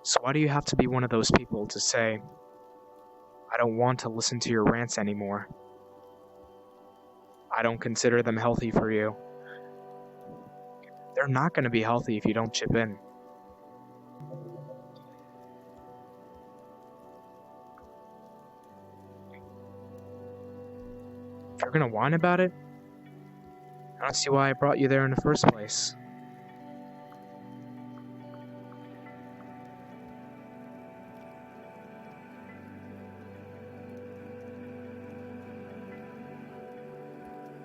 S4: So why do you have to be one of those people to say, I don't want to listen to your rants anymore? I don't consider them healthy for you. They're not going to be healthy if you don't chip in. If you're gonna whine about it, I don't see why I brought you there in the first place.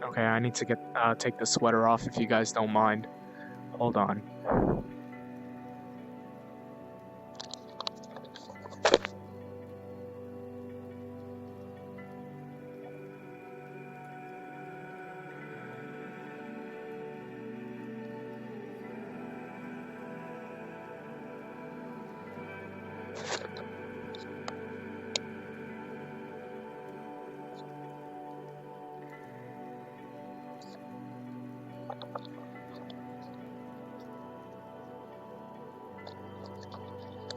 S4: Okay, I need to take the sweater off if you guys don't mind. Hold on.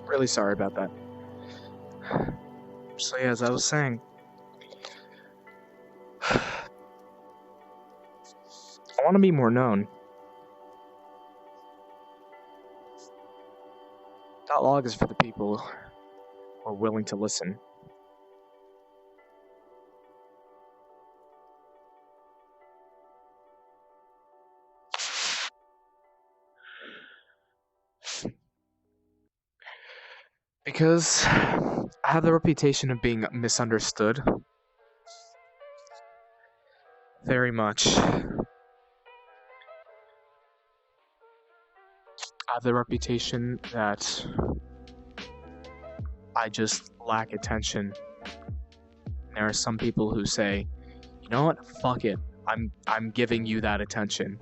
S4: Really sorry about that. So yeah, as I was saying, I want to be more known. That log is for the people who are willing to listen. Because I have the reputation of being misunderstood. Very much. I have the reputation that I just lack attention. There are some people who say, you know what, fuck it, I'm giving you that attention.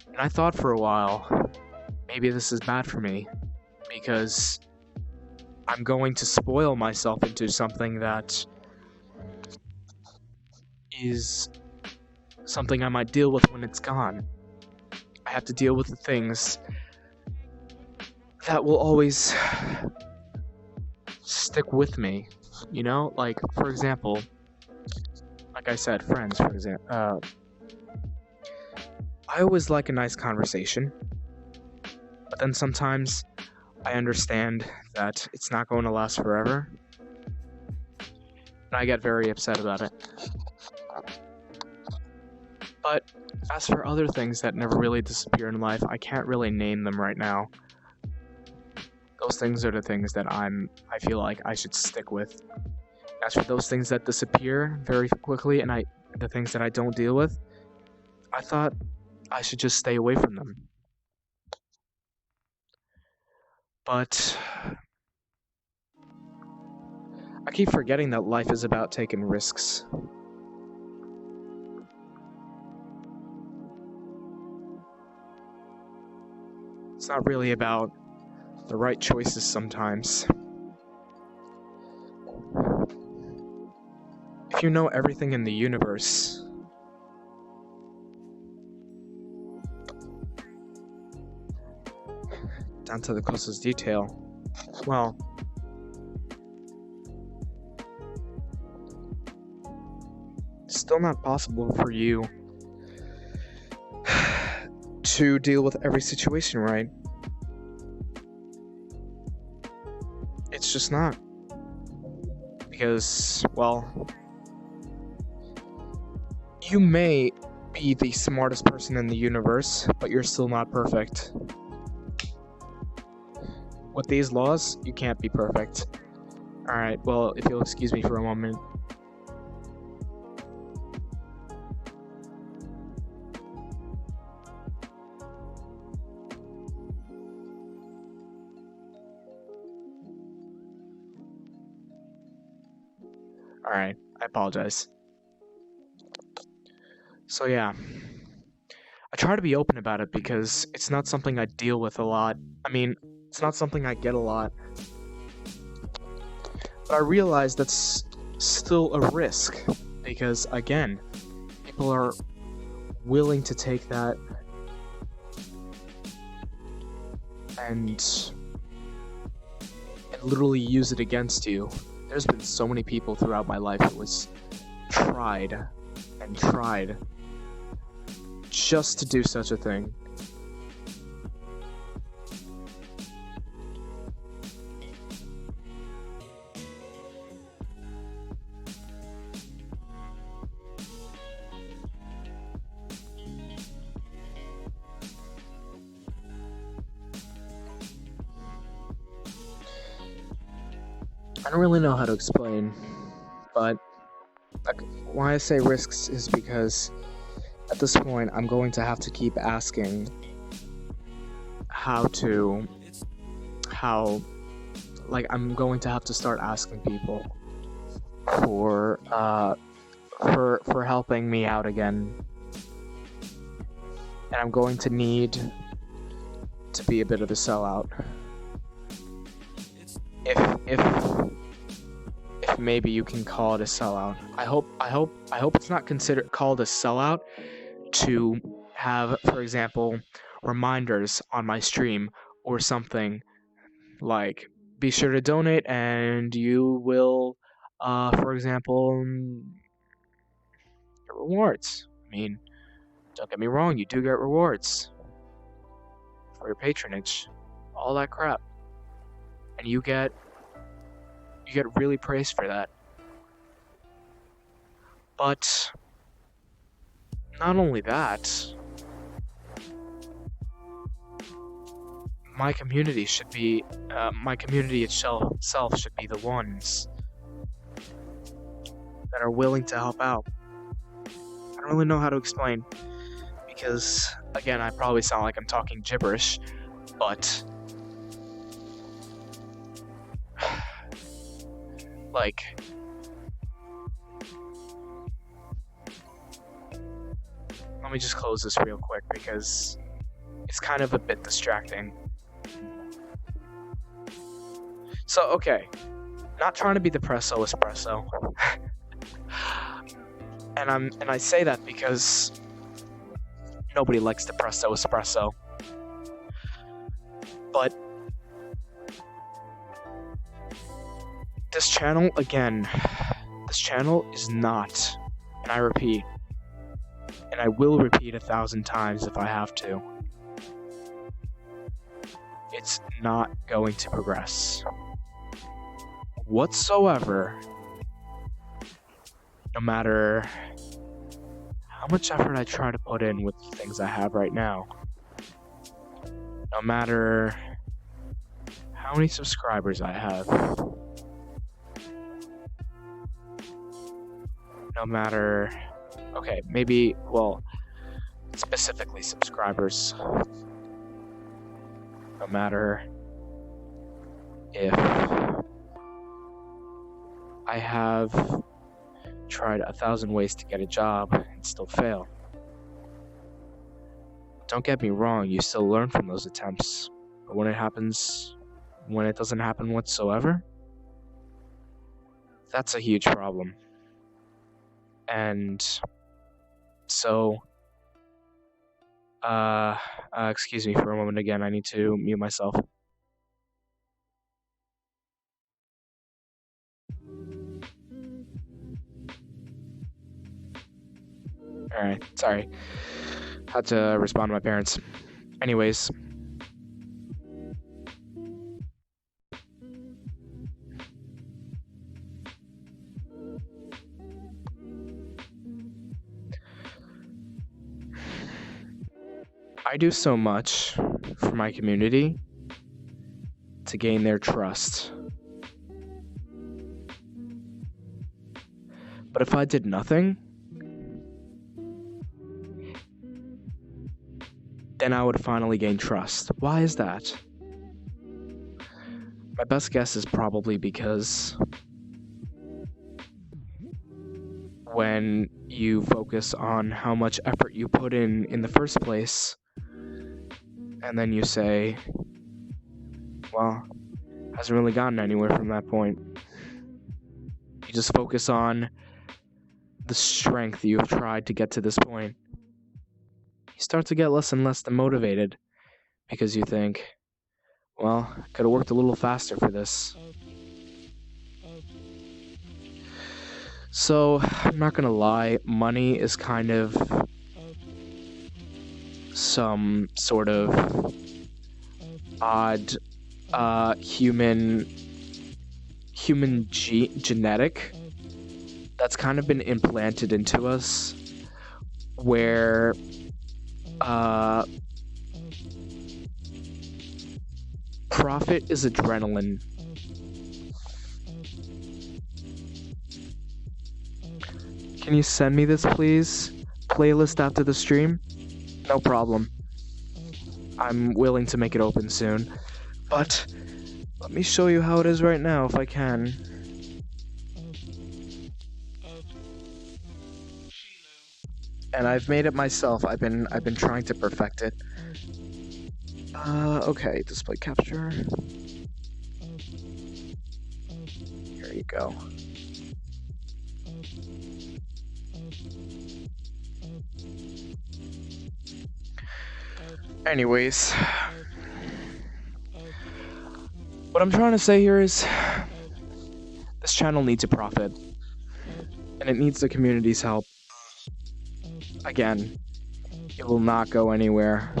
S4: And I thought for a while, maybe this is bad for me, because I'm going to spoil myself into something that is something I might deal with when it's gone. I have to deal with the things that will always stick with me, you know? Like, for example, like I said, friends, for example. I always like a nice conversation, but then sometimes I understand that it's not going to last forever, and I get very upset about it. But as for other things that never really disappear in life, I can't really name them right now. those things are the things that I feel like I should stick with. As for those things that disappear very quickly and the things that I don't deal with, I thought I should just stay away from them. But I keep forgetting that life is about taking risks. It's not really about the right choices sometimes. If you know everything in the universe, down to the closest detail, well, it's still not possible for you to deal with every situation, right? It's just not. Because, well, you may be the smartest person in the universe, but you're still not perfect. With these laws, you can't be perfect. Alright, well, if you'll excuse me for a moment. Alright, I apologize. So yeah, I try to be open about it because it's not something I deal with a lot. I mean, it's not something I get a lot. But I realize that's still a risk because, again, people are willing to take that and literally use it against you. There's been so many people throughout my life who was tried and tried just to do such a thing. I don't really know how to explain, but why I say risks is because at this point I'm going to have to keep asking I'm going to have to start asking people for helping me out again. And I'm going to need to be a bit of a sellout. If maybe you can call it a sellout. I hope it's not considered called a sellout to have, for example, reminders on my stream or something like be sure to donate and you will for example get rewards. I mean, don't get me wrong, you do get rewards for your patronage, all that crap. And you get really praised for that. But not only that, my community itself should be the ones that are willing to help out. I don't really know how to explain because, again, I probably sound like I'm talking gibberish, but like, let me just close this real quick because it's kind of a bit distracting. So, okay, not trying to be the presso espresso. and I say that because nobody likes the presso espresso. But this channel, again, this channel is not, and I repeat, and I will repeat 1,000 times if I have to, it's not going to progress whatsoever, no matter how much effort I try to put in with the things I have right now, no matter how how many subscribers I have. No matter... Okay, maybe, well, specifically subscribers. No matter if I have tried 1,000 ways to get a job and still fail. Don't get me wrong, you still learn from those attempts. But when it doesn't happen whatsoever, that's a huge problem. And so, excuse me for a moment again, I need to mute myself. Alright, sorry. Had to respond to my parents. Anyways. I do so much for my community to gain their trust. But if I did nothing, then I would finally gain trust. Why is that? My best guess is probably because when you focus on how much effort you put in the first place, and then you say, well, hasn't really gotten anywhere from that point. You just focus on the strength you've tried to get to this point. You start to get less and less demotivated because you think, well, I could have worked a little faster for this. So, I'm not gonna lie, money is kind of some sort of odd human genetic that's kind of been implanted into us, where profit is adrenaline. Can you send me this, please? Playlist after the stream? No problem. I'm willing to make it open soon. But let me show you how it is right now, if I can. And I've made it myself. I've been trying to perfect it. Okay, display capture. Here you go. Anyways, what I'm trying to say here is this channel needs a profit, and it needs the community's help. Again, it will not go anywhere.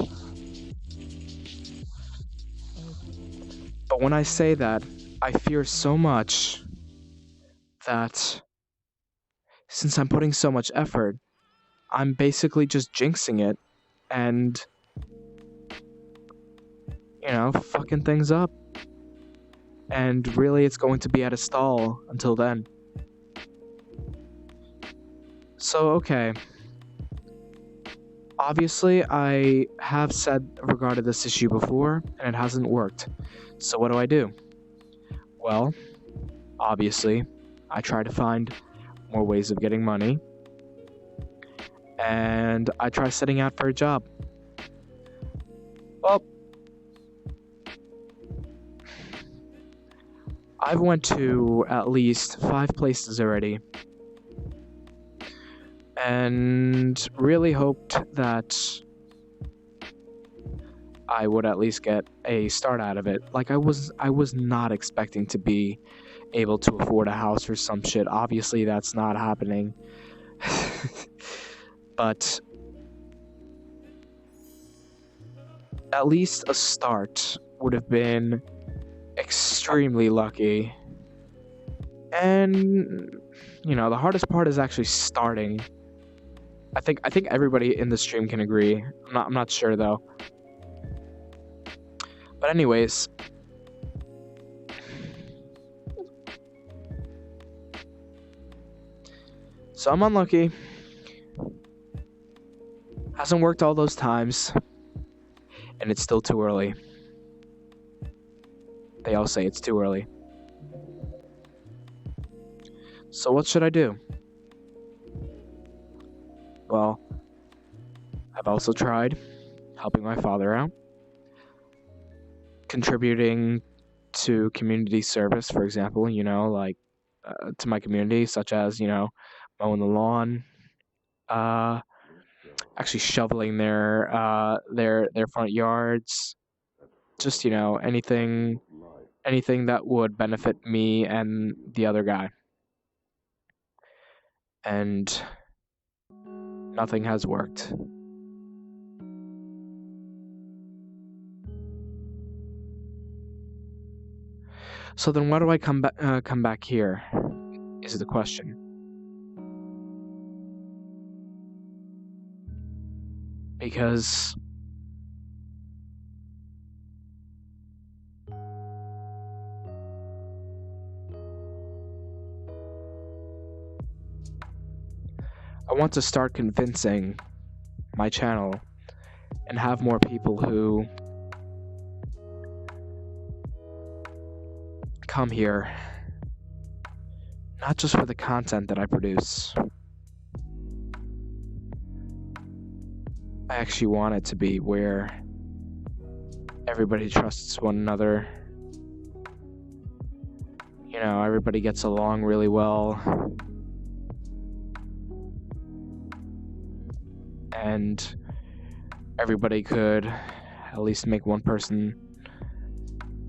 S4: But when I say that, I fear so much that since I'm putting so much effort, I'm basically just jinxing it and, you know, fucking things up. And really, it's going to be at a stall until then. So, okay. Obviously, I have said regarding this issue before, and it hasn't worked. So what do? Well, obviously, I try to find more ways of getting money. And I try setting out for a job. Well, I've went to at least 5 places already. And really hoped that I would at least get a start out of it. Like, I was not expecting to be able to afford a house or some shit. Obviously, that's not happening. But at least a start would have been extremely lucky. And, you know, the hardest part is actually starting. I think everybody in the stream can agree. I'm not sure though. But anyways, So I'm unlucky. Hasn't worked all those times. And it's still too early. They all say it's too early. So what should I do? Well, I've also tried helping my father out, contributing to community service, for example, like to my community, such as, mowing the lawn, actually shoveling their front yards, just, anything that would benefit me and the other guy. And nothing has worked. So then why do I come back here, is the question. Because I want to start convincing my channel and have more people who come here, not just for the content that I produce. I actually want it to be where everybody trusts one another. Everybody gets along really well. And everybody could at least make one person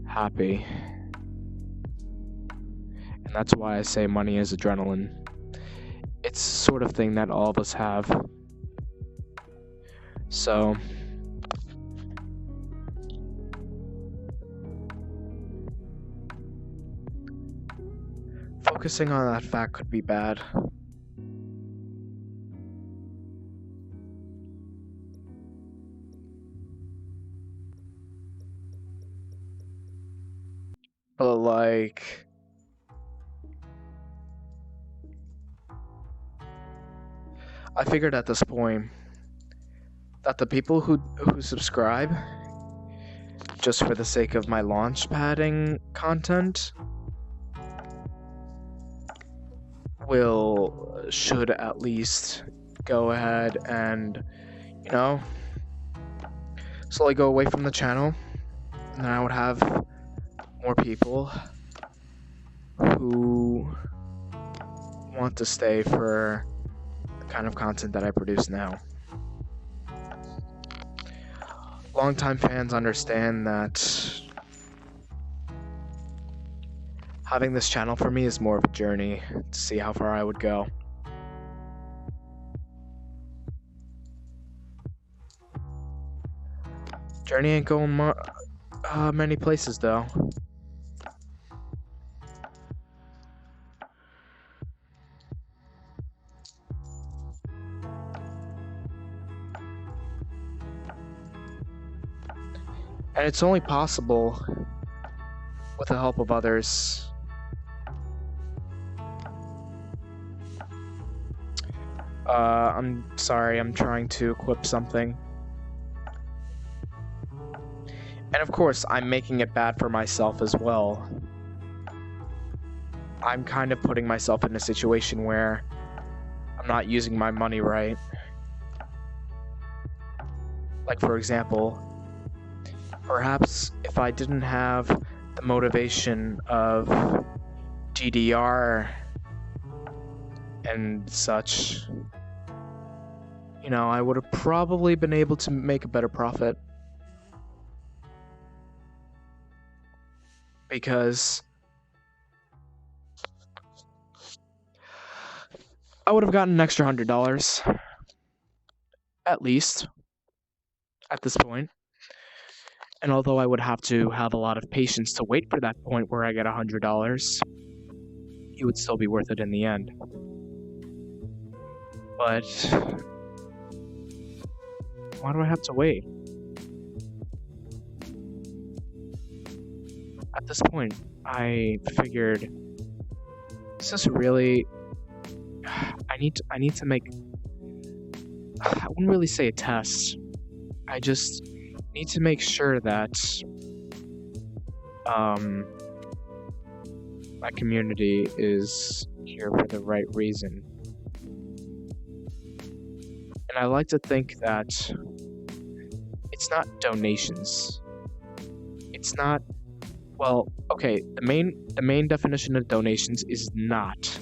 S4: happy. And that's why I say money is adrenaline. It's the sort of thing that all of us have. So focusing on that fact could be bad. But like, I figured at this point that the people who subscribe just for the sake of my launch padding content should at least go ahead and, slowly go away from the channel, and then I would have more people who want to stay for the kind of content that I produce now. Longtime fans understand that having this channel for me is more of a journey to see how far I would go. Journey ain't going many places though. And it's only possible with the help of others. I'm sorry, I'm trying to equip something. And of course, I'm making it bad for myself as well. I'm kind of putting myself in a situation where I'm not using my money right. Like, for example, perhaps if I didn't have the motivation of GDR and such, I would have probably been able to make a better profit. Because I would have gotten an extra $100, at least, at this point. And although I would have to have a lot of patience to wait for that point where I get $100, it would still be worth it in the end. But why do I have to wait? At this point, I figured, is this really... I need to make I wouldn't really say a test. I just need to make sure that my community is here for the right reason. And I like to think that it's not donations. It's not well, okay, the main definition of donations is not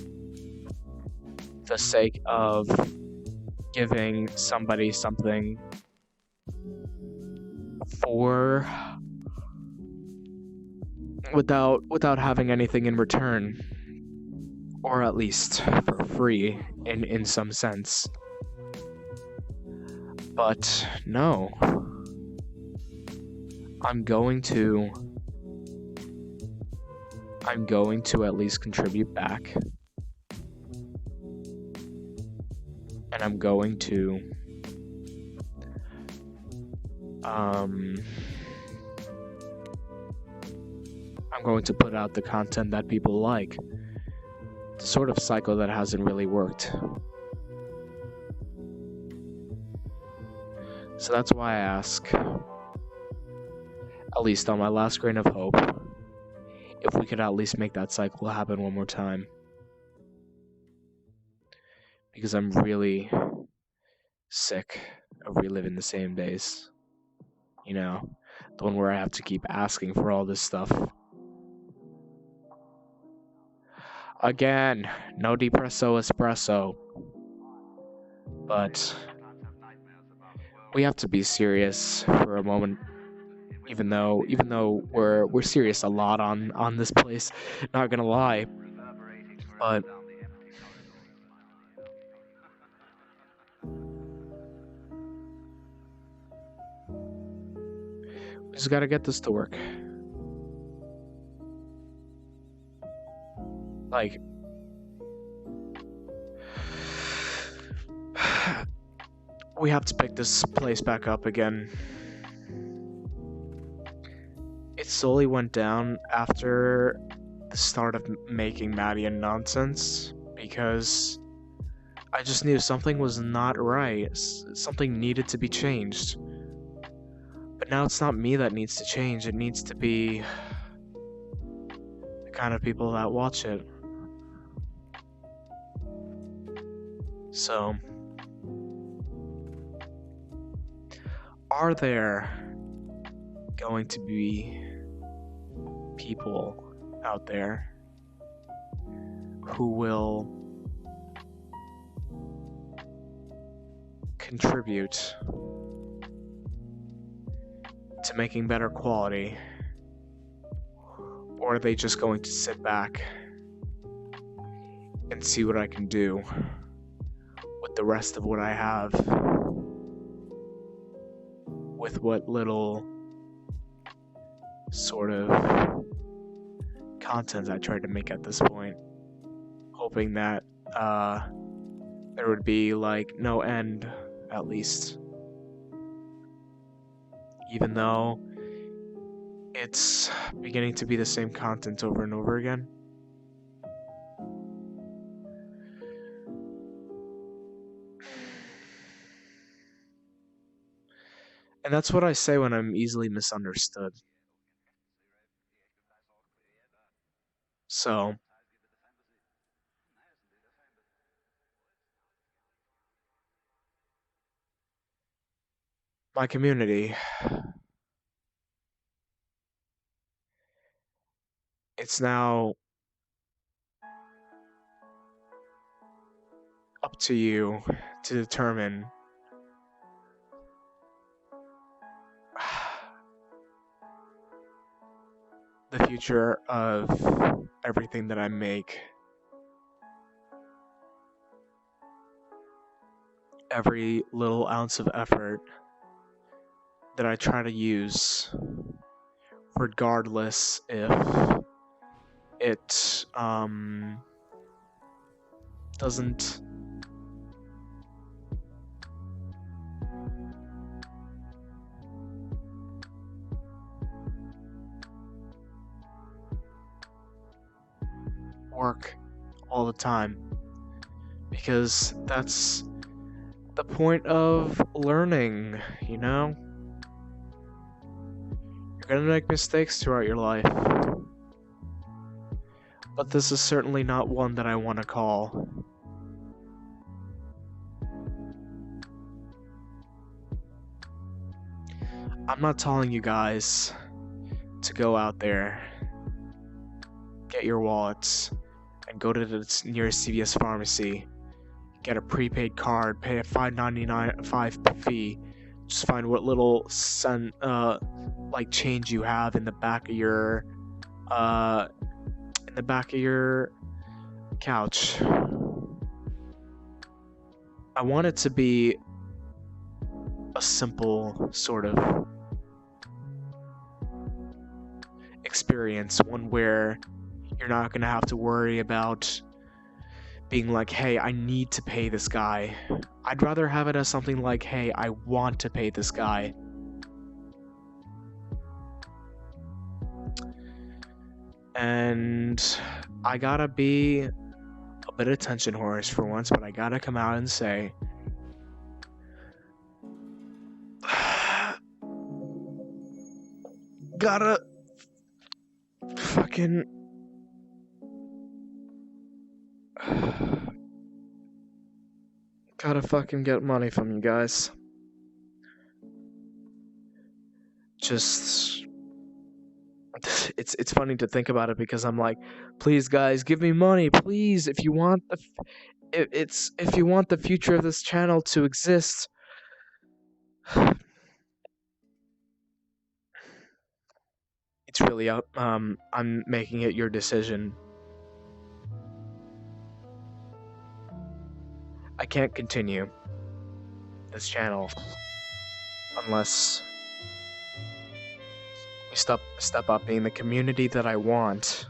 S4: the sake of giving somebody something for without having anything in return, or at least for free in some sense. But no, I'm going to at least contribute back, and I'm going to put out the content that people like. The sort of cycle that hasn't really worked. So that's why I ask, at least on my last grain of hope, if we could at least make that cycle happen one more time. Because I'm really sick of reliving the same days. You know, the one where I have to keep asking for all this stuff. Again, no depresso espresso. But we have to be serious for a moment. Even though we're serious a lot on this place, not gonna lie. But we just gotta get this to work. Like, we have to pick this place back up again. It slowly went down after the start of making Maddie a nonsense, because I just knew something was not right. Something needed to be changed. But now it's not me that needs to change, it needs to be the kind of people that watch it. So, are there going to be people out there who will contribute to making better quality? Or are they just going to sit back and see what I can do with the rest of what I have, with what little sort of content I tried to make at this point, hoping that there would be like no end, at least, even though it's beginning to be the same content over and over again. And that's what I say when I'm easily misunderstood. So, my community, it's now up to you to determine the future of everything that I make. Every little ounce of effort that I try to use, regardless if it doesn't work all the time. Because that's the point of learning, you know? You're gonna make mistakes throughout your life. But this is certainly not one that I want to call. I'm not telling you guys to go out there, get your wallets, and go to the nearest CVS pharmacy, get a prepaid card, pay a $5.99 fee, just find what little like change you have in the back of your couch. I want it to be a simple sort of experience, one where you're not gonna have to worry about being like, hey, I need to pay this guy. I'd rather have it as something like, hey, I want to pay this guy. And I gotta be a bit attention whorish for once, but I gotta come out and say, gotta fucking get money from you guys. Just it's funny to think about it because I'm like, please guys, give me money, please, if you want the future of this channel to exist. It's really up. I'm making it your decision. I can't continue this channel unless we step up being the community that I want,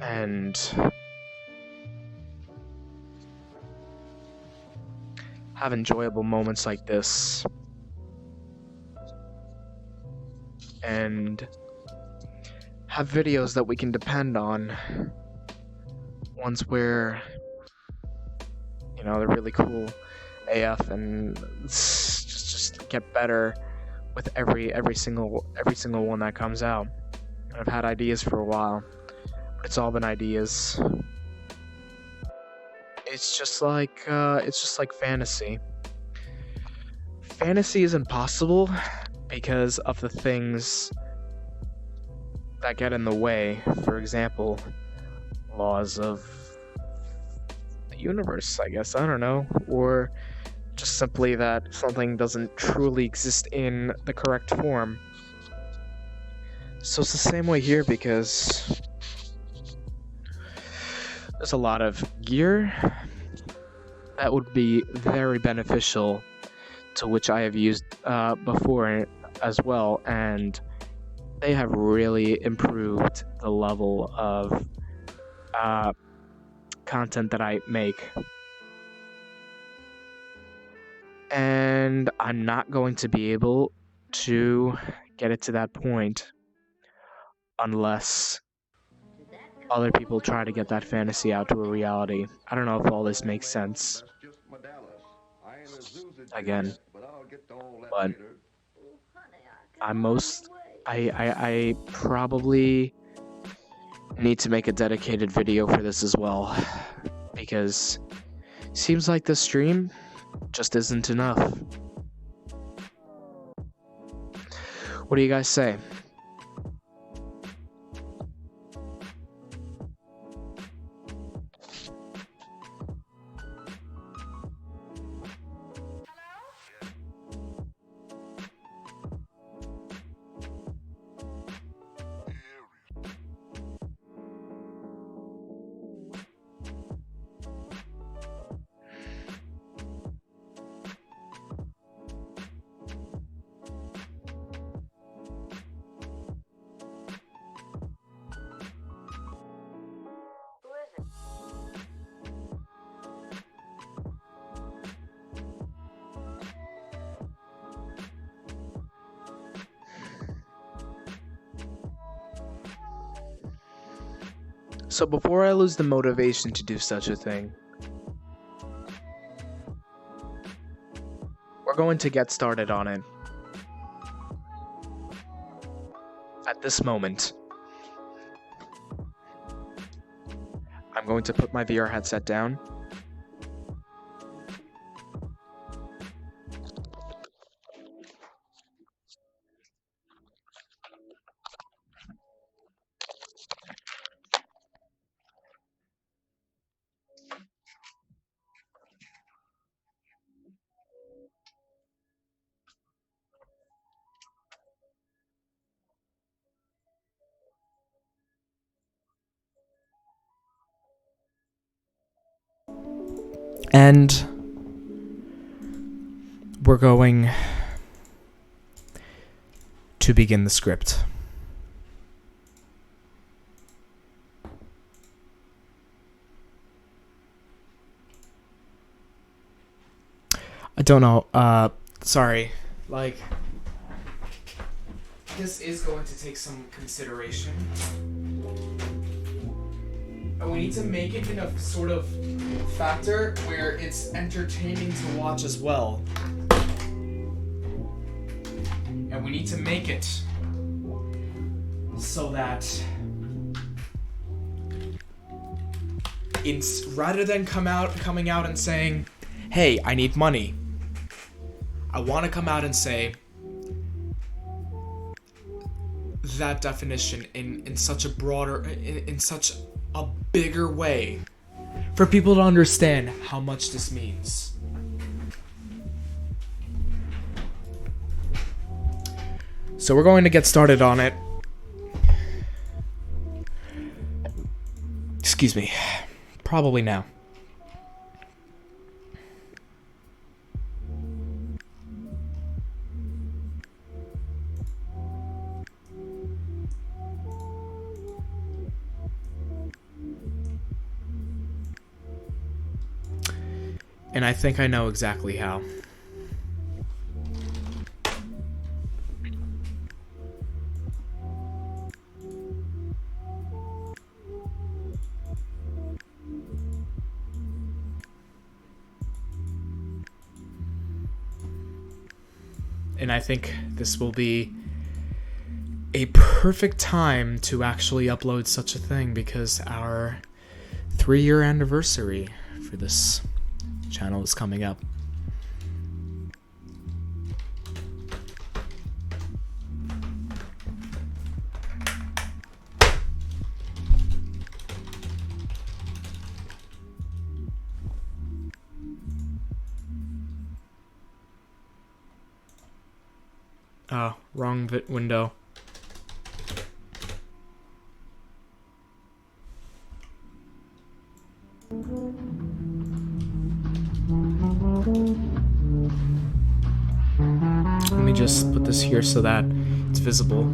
S4: and have enjoyable moments like this, and have videos that we can depend on, ones where, you know, they're really cool AF, and just get better with every single one that comes out. And I've had ideas for a while, but it's all been ideas. It's just like fantasy. Fantasy is impossible because of the things that get in the way. For example, laws of the universe, I guess, I don't know, or just simply that something doesn't truly exist in the correct form. So it's the same way here, because there's a lot of gear that would be very beneficial, to which I have used before as well, and they have really improved the level of content that I make. And I'm not going to be able to get it to that point unless other people try to get that fantasy out to a reality. I don't know if all this makes sense. Again, but I probably need to make a dedicated video for this as well, because it seems like the stream just isn't enough. What do you guys say? So before I lose the motivation to do such a thing, we're going to get started on it. At this moment, I'm going to put my VR headset down.
S1: And we're going to begin the script. I don't know. Sorry. Like, this is going to take some consideration. And we need to make it in a sort of factor where it's entertaining to watch as well. And we need to make it so that rather than coming out and saying, hey, I need money, I want to come out and say that definition in such a broader, in such a bigger way for people to understand how much this means. So we're going to get started on it. Excuse me. Probably now. And I think I know exactly how. And I think this will be a perfect time to actually upload such a thing, because our 3-year anniversary for this channel is coming up. Oh, wrong window. Let me just put this here so that it's visible.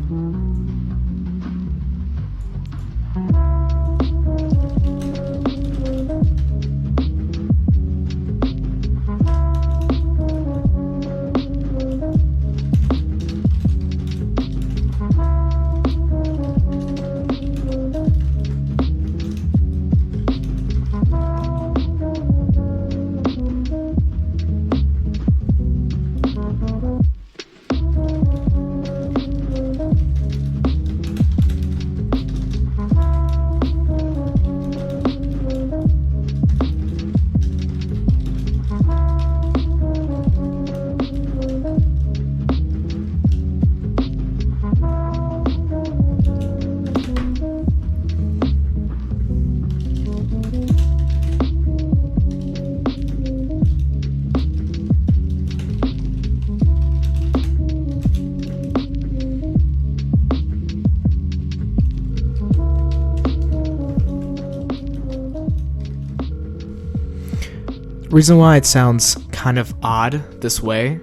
S1: Reason why it sounds kind of odd this way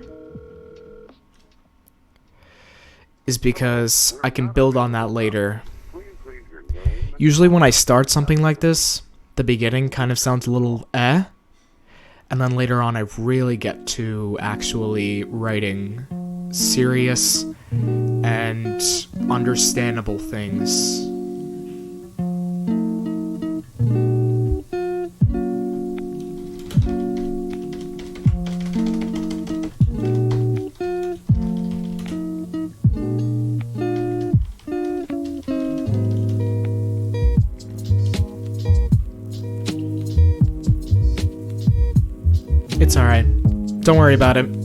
S1: is because I can build on that later. Usually when I start something like this, the beginning kind of sounds a little and then later on I really get to actually writing serious and understandable things. It's alright. Don't worry about it.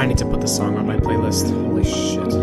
S1: I need to put this song on my playlist. Holy shit.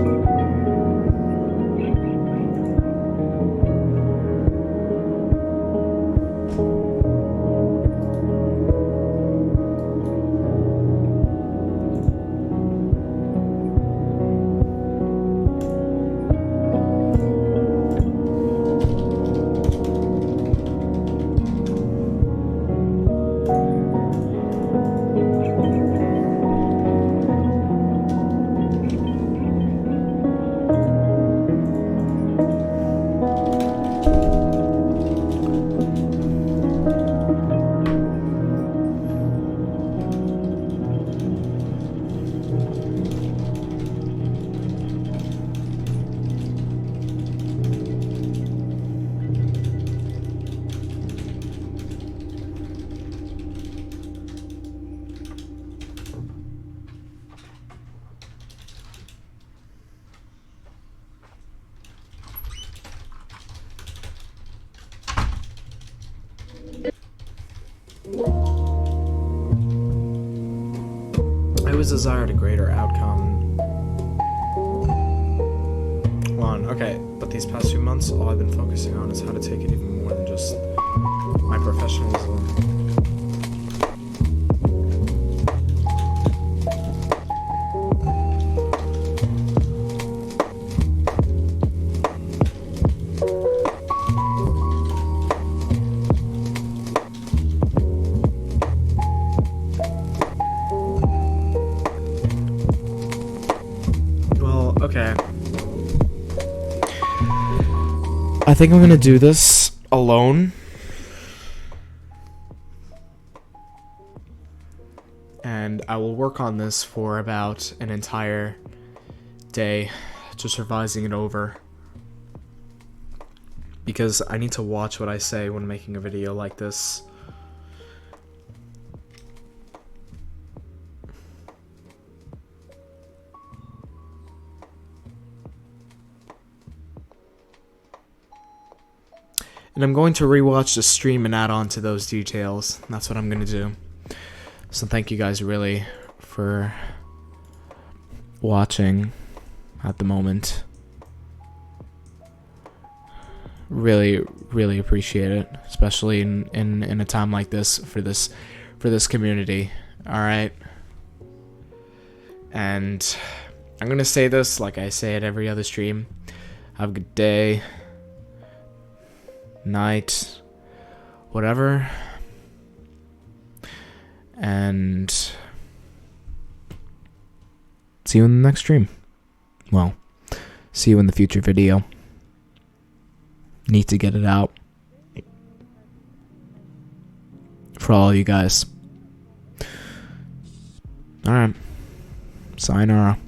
S1: I always desired a greater outcome. Hold on, okay, but these past few months, all I've been focusing on is how to take it even more than just my professionalism. Well, okay. I think I'm gonna do this alone. And I will work on this for about an entire day, just revising it over. Because I need to watch what I say when making a video like this. And I'm going to rewatch the stream and add on to those details. That's what I'm going to do. So thank you guys really for watching at the moment. Really, really appreciate it, especially in a time like this for this community. All right. And I'm going to say this like I say at every other stream. Have a good day, night, whatever, and see you in the next stream. Well, see you in the future video. Need to get it out for all you guys. Alright, sayonara.